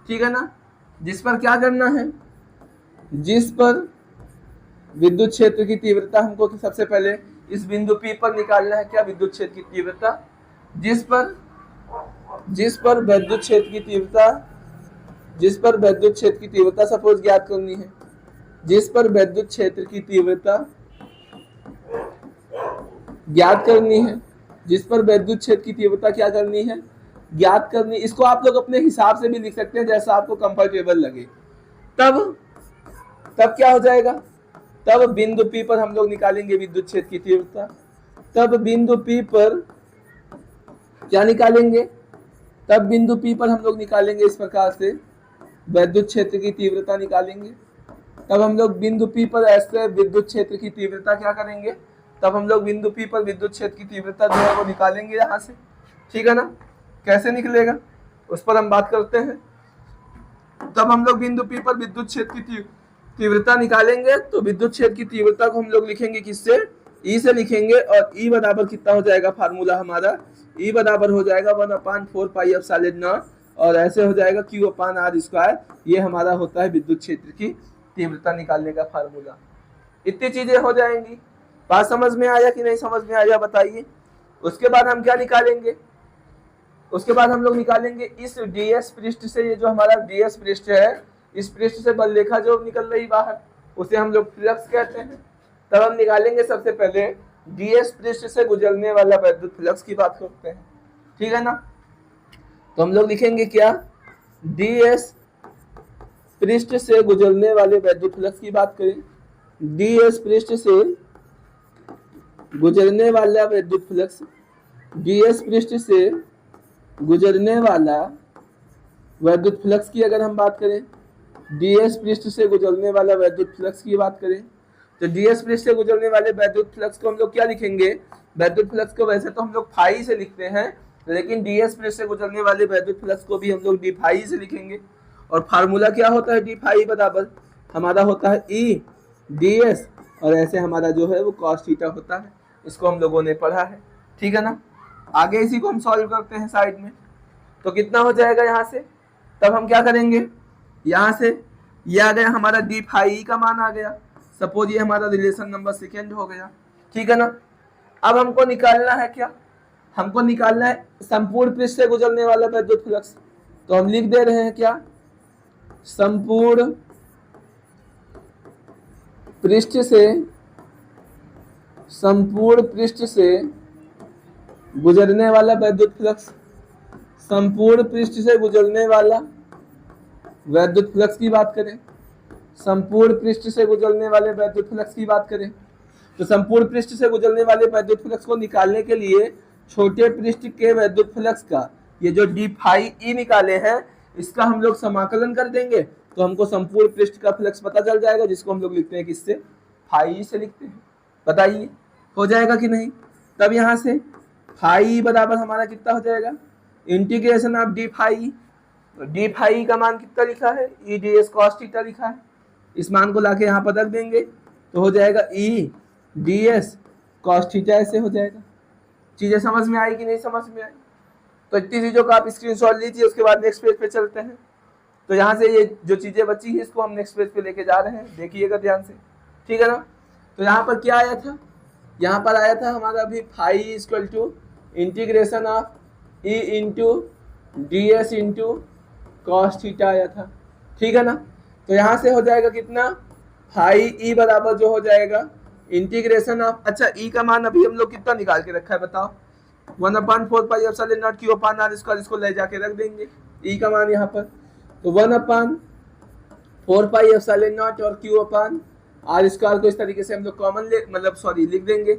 ठीक है ना। जिस पर क्या करना है, जिस पर विद्युत क्षेत्र की तीव्रता हमको सबसे पहले इस बिंदु P पर निकालना है, क्या विद्युत क्षेत्र की तीव्रता, जिस पर विद्युत क्षेत्र की तीव्रता, जिस पर विद्युत क्षेत्र की तीव्रता सपोज ज्ञात करनी है, जिस पर विद्युत क्षेत्र की तीव्रता ज्ञात करनी है, जिस पर विद्युत क्षेत्र की तीव्रता क्या करनी है, ज्ञात करनी। इसको आप लोग अपने हिसाब से भी लिख सकते हैं जैसा आपको कंफर्टेबल लगे। तब क्या हो जाएगा, तब बिंदु P पर हम लोग निकालेंगे विद्युत क्षेत्र की तीव्रता। तब बिंदु P पर क्या निकालेंगे, तब बिंदु P पर हम लोग निकालेंगे इस प्रकार से विद्युत क्षेत्र की तीव्रता निकालेंगे। तब हम लोग बिंदु P पर ऐसे विद्युत क्षेत्र की तीव्रता क्या करेंगे, तब हम लोग बिंदु P पर विद्युत क्षेत्र की तीव्रता जो है वो निकालेंगे यहाँ से, ठीक है ना। कैसे निकलेगा उस पर हम बात करते हैं। तब हम लोग बिंदु P पर विद्युत क्षेत्र की तीव्रता निकालेंगे। तो विद्युत क्षेत्र की तीव्रता को हम लोग लिखेंगे किससे, E से लिखेंगे। और E बराबर कितना हो जाएगा, फार्मूला हमारा E बराबर हो जाएगा 1/4 पाई एप्सिलॉन नॉट, और ऐसे हो जाएगा Q/r²। ये हमारा होता है विद्युत क्षेत्र की तीव्रता निकालने का फार्मूला। इतनी चीजें हो जाएंगी। बात समझ में आया कि नहीं समझ में आया बताइए। उसके बाद हम क्या निकालेंगे, उसके बाद हम लोग निकालेंगे इस ds पृष्ठ से, ये जो हमारा ds पृष्ठ है, इस पृष्ठ से बल रेखा जो निकल रही बाहर, उसे हम लोग फ्लक्स कहते हैं। तब हम निकालेंगे सबसे पहले ds पृष्ठ से गुजरने वाला वैद्युत फ्लक्स की बात करते हैं, ठीक है ना। तो हम लोग लिखेंगे क्या, ds पृष्ठ से गुजरने वाले वैद्युत फ्लक्स की बात करें। ds पृष्ठ से गुजरने वाला वैद्युत फ्लक्स, ds पृष्ठ से गुजरने वाला वैद्युत फ्लक्स की अगर हम बात करें, ds पृष्ठ से गुजरने वाला वैद्युत फ्लक्स की बात करें, तो ds पृष्ठ से गुजरने वाले वैद्युत फ्लक्स को हम लोग क्या लिखेंगे, वैद्युत फ्लक्स को वैसे तो हम लोग फाई से लिखते हैं, लेकिन ds पृष्ठ से गुजरने वाले वैद्युत फ्लक्स को भी हम लोग डी फाई से लिखेंगे। और फार्मूला क्या होता है, डी फाई बराबर हमारा होता है E ds, और ऐसे हमारा जो है वो cos थीटा होता है। इसको हम लोगों ने पढ़ा है, ठीक है ना। आगे इसी को हम सॉल्व करते हैं साइड में। तो कितना हो जाएगा यहाँ से, तब हम क्या करेंगे, यहाँ से ये आ गया हमारा डी फाई का मान आ गया। सपोज ये हमारा रिलेशन नंबर सेकेंड हो गया, ठीक है ना। अब हमको निकालना है क्या, हमको निकालना है संपूर्ण पृष्ठ से गुजरने वाला वैद्युत फ्लक्स। तो हम लिख दे रहे हैं क्या, संपूर्ण पृष्ठ से, संपूर्ण पृष्ठ से गुजरने वाला वैद्युत फ्लक्स, संपूर्ण पृष्ठ से गुजरने वाला वैद्युत फ्लक्स की बात करें, संपूर्ण पृष्ठ से गुजरने वाले वैद्युत फ्लक्स की बात करें। तो संपूर्ण पृष्ठ से गुजरने वाले वैद्युत फ्लक्स को निकालने के लिए छोटे पृष्ठ के वैद्युत फ्लक्स का ये जो डी फाई ई निकाले हैं, इसका हम लोग समाकलन कर देंगे तो हमको संपूर्ण पृष्ठ का फ्लक्स पता चल जाएगा, जिसको हम लोग लिखते हैं किससे, फाई से लिखते हैं। बताइए हो जाएगा कि नहीं। तब यहाँ से फाई बराबर हमारा कितना हो जाएगा, इंटीग्रेशन ऑफ डी फाई। तो डी फाई का मान कितना लिखा है, E D S cos theta लिखा है। इस मान को लाके यहाँ पर रख देंगे तो हो जाएगा E D S cos theta, ऐसे हो जाएगा। चीजें समझ में आई कि नहीं समझ में आई। तो इतनी चीजों का आप स्क्रीनशॉट लीजिए, उसके बाद नेक्स्ट पेज पे चलते हैं। तो यहाँ से ये जो चीजें बची है इसको हम नेक्स्ट पेज पे लेके जा रहे हैं, देखिएगा ध्यान से, ठीक है ना। तो यहाँ पर क्या आया था, यहाँ पर आया था हमारा अभी phi equal to integration of E into D S into cos theta आया था, ठीक है ना। तो यहाँ से हो जाएगा कितना, फाई ई बराबर जो हो जाएगा इंटीग्रेशन ऑफ, अच्छा ई का मान अभी हम लोग कितना निकाल के रखा है बताओ, 1/4 pi epsilon naught Q upon R square, इसको ले जाके रख देंगे ई का मान यहाँ पर। तो 1/4 पाई एप्सिलॉन नॉट और क्यू अपान आर स्क्वायर को इस तरीके से हम लोग कॉमन लिख देंगे,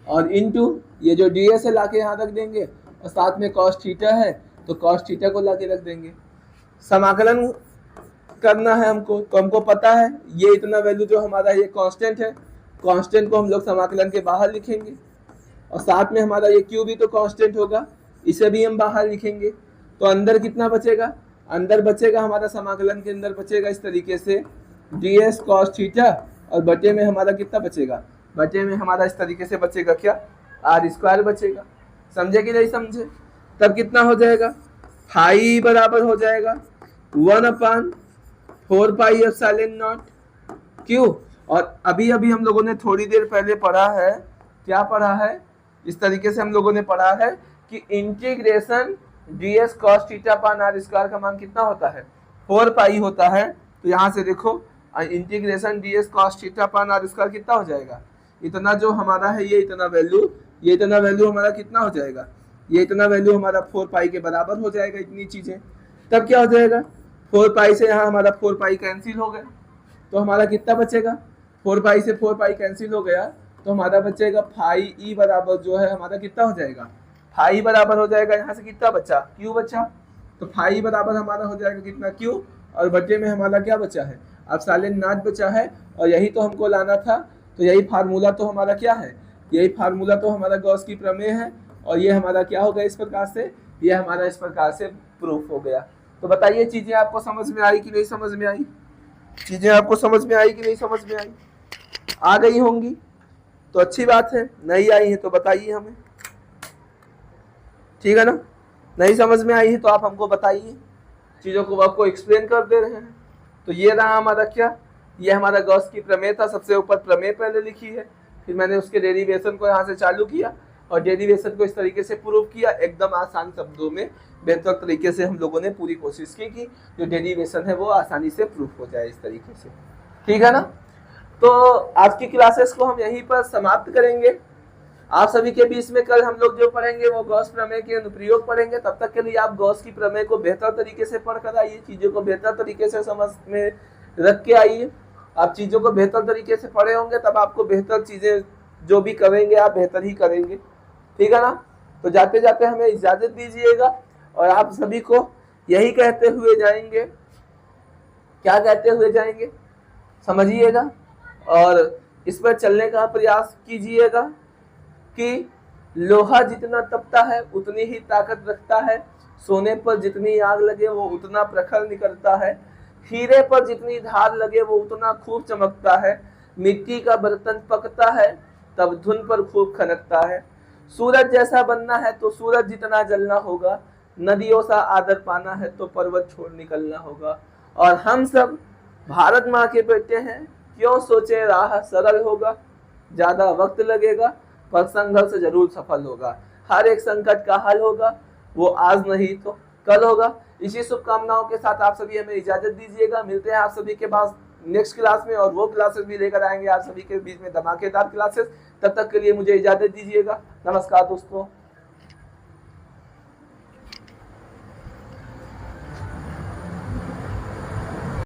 और इनटू ये जो डी एस है लाके यहाँ रख देंगे, और साथ में कॉस थीटा है तो कॉस थीटा को लाके रख देंगे। समाकलन करना है हमको, तो हमको पता है ये इतना वैल्यू जो हमारा ये कांस्टेंट है, कांस्टेंट को हम लोग समाकलन के बाहर लिखेंगे, और साथ में हमारा ये क्यू भी तो कांस्टेंट होगा, इसे भी हम बाहर लिखेंगे। तो अंदर कितना बचेगा, अंदर बचेगा हमारा समाकलन के अंदर बचेगा इस तरीके से डी एस कॉस थीटा, और बटे में हमारा कितना बचेगा, बटे में हमारा इस तरीके से बचेगा क्या, आर स्क्वायर बचेगा। समझे कि नहीं समझे। तब कितना हो जाएगा, फाई बराबर हो जाएगा 1/4 पाई एप्सिलॉन नॉट क्यू। और अभी अभी हम लोगों ने थोड़ी देर पहले पढ़ा है, क्या पढ़ा है, इस तरीके से हम लोगों ने पढ़ा है कि integration D S cos theta upon R square का मान कितना होता है, 4 पाई होता है। तो यहाँ से देखो integration D S cos theta upon R square कितना हो जाएगा, इतना जो हमारा है ये इतना वैल्यू, ये इतना वैल्यू हमारा कितना हो जाएगा, ये इतना वैल्यू हमारा 4 पाई के बराबर हो जाएगा, इतनी चीजें। तब क्या हो जाएगा, 4 पाई से यहाँ हमारा 4 पाई कैंसिल हो गया, तो हमारा कितना बचेगा, 4 पाई से 4 पाई कैंसिल हो गया, तो हमारा बचेगा फाई ई बराबर जो है हमारा कितना हो जाएगा, फाई बराबर हो जाएगा, यहाँ से कितना बचा, क्यू बचा। तो फाई बराबर हमारा हो जाएगा कितना, क्यू, और बचे में हमारा क्या बचा है, एप्सिलॉन नॉट बचा है, और यही तो हमको लाना था। तो यही फार्मूला तो हमारा क्या है, यही फार्मूला तो हमारा गॉस की प्रमेय है, और ये हमारा क्या होगा इस प्रकार से, ये हमारा इस प्रकार से प्रूफ हो गया। तो बताइए चीजें आपको समझ में आई कि नहीं समझ में आई? चीजें आपको समझ में आई कि नहीं समझ में आई? आ गई होंगी तो अच्छी बात है, नहीं आई है तो बताइए हमें, ठीक है ना? नहीं समझ में आई है तो आप हमको बताइए, चीजों को आपको एक्सप्लेन कर दे रहे हैं। तो ये रहा हमारा क्या, ये हमारा गॉस की प्रमेय था। सबसे ऊपर प्रमेय पहले लिखी है, फिर मैंने उसके डेरिवेशन को यहाँ से चालू किया और डेरिवेशन को इस तरीके से प्रूव किया, एकदम आसान शब्दों में बेहतर तरीके से हम लोगों ने पूरी कोशिश की कि जो डेरिवेशन है वो आसानी से प्रूफ हो जाए इस तरीके से, ठीक है ना? तो आज की क्लासेस को हम यहीं पर समाप्त करेंगे। आप सभी के बीच में कल हम लोग जो पढ़ेंगे वो गॉस प्रमेय के अनुप्रयोग पढ़ेंगे। तब तक के लिए आप गॉस की प्रमेय को बेहतर तरीके से पढ़ कर आइए, चीजों को बेहतर तरीके से समझ में रख के आइए। आप चीजों को बेहतर तरीके से पढ़े होंगे तब आपको बेहतर चीजें जो भी करेंगे आप बेहतर ही करेंगे, ठीक है ना? तो जाते जाते हमें इजाजत दीजिएगा और आप सभी को यही कहते हुए जाएंगे, क्या कहते हुए जाएंगे समझिएगा और इस पर चलने का प्रयास कीजिएगा कि लोहा जितना तपता है उतनी ही ताकत रखता है, सोने पर जितनी आग लगे वो उतना प्रखर निकलता है, हीरे पर जितनी धार लगे वो उतना खूब चमकता है, मिट्टी का बर्तन पकता है तब धुन पर खूब खनकता है, सूरज जैसा बनना है तो सूरज जितना जलना होगा, नदियों सा आदर पाना है तो पर्वत छोड़ निकलना होगा। और हम सब भारत माँ के बेटे हैं, क्यों सोचे राह सरल होगा, ज्यादा वक्त लगेगा पर संघर्ष जरूर सफल होगा, हर एक संकट का हल होगा, वो आज नहीं तो कल होगा। इसी शुभकामनाओं के साथ आप सभी हमें इजाजत दीजिएगा। मिलते हैं आप सभी के पास नेक्स्ट क्लास में और वो क्लासेस भी लेकर आएंगे आप सभी के बीच में धमाकेदार क्लासेस। तब तक के लिए मुझे इजाजत दीजिएगा। नमस्कार दोस्तों।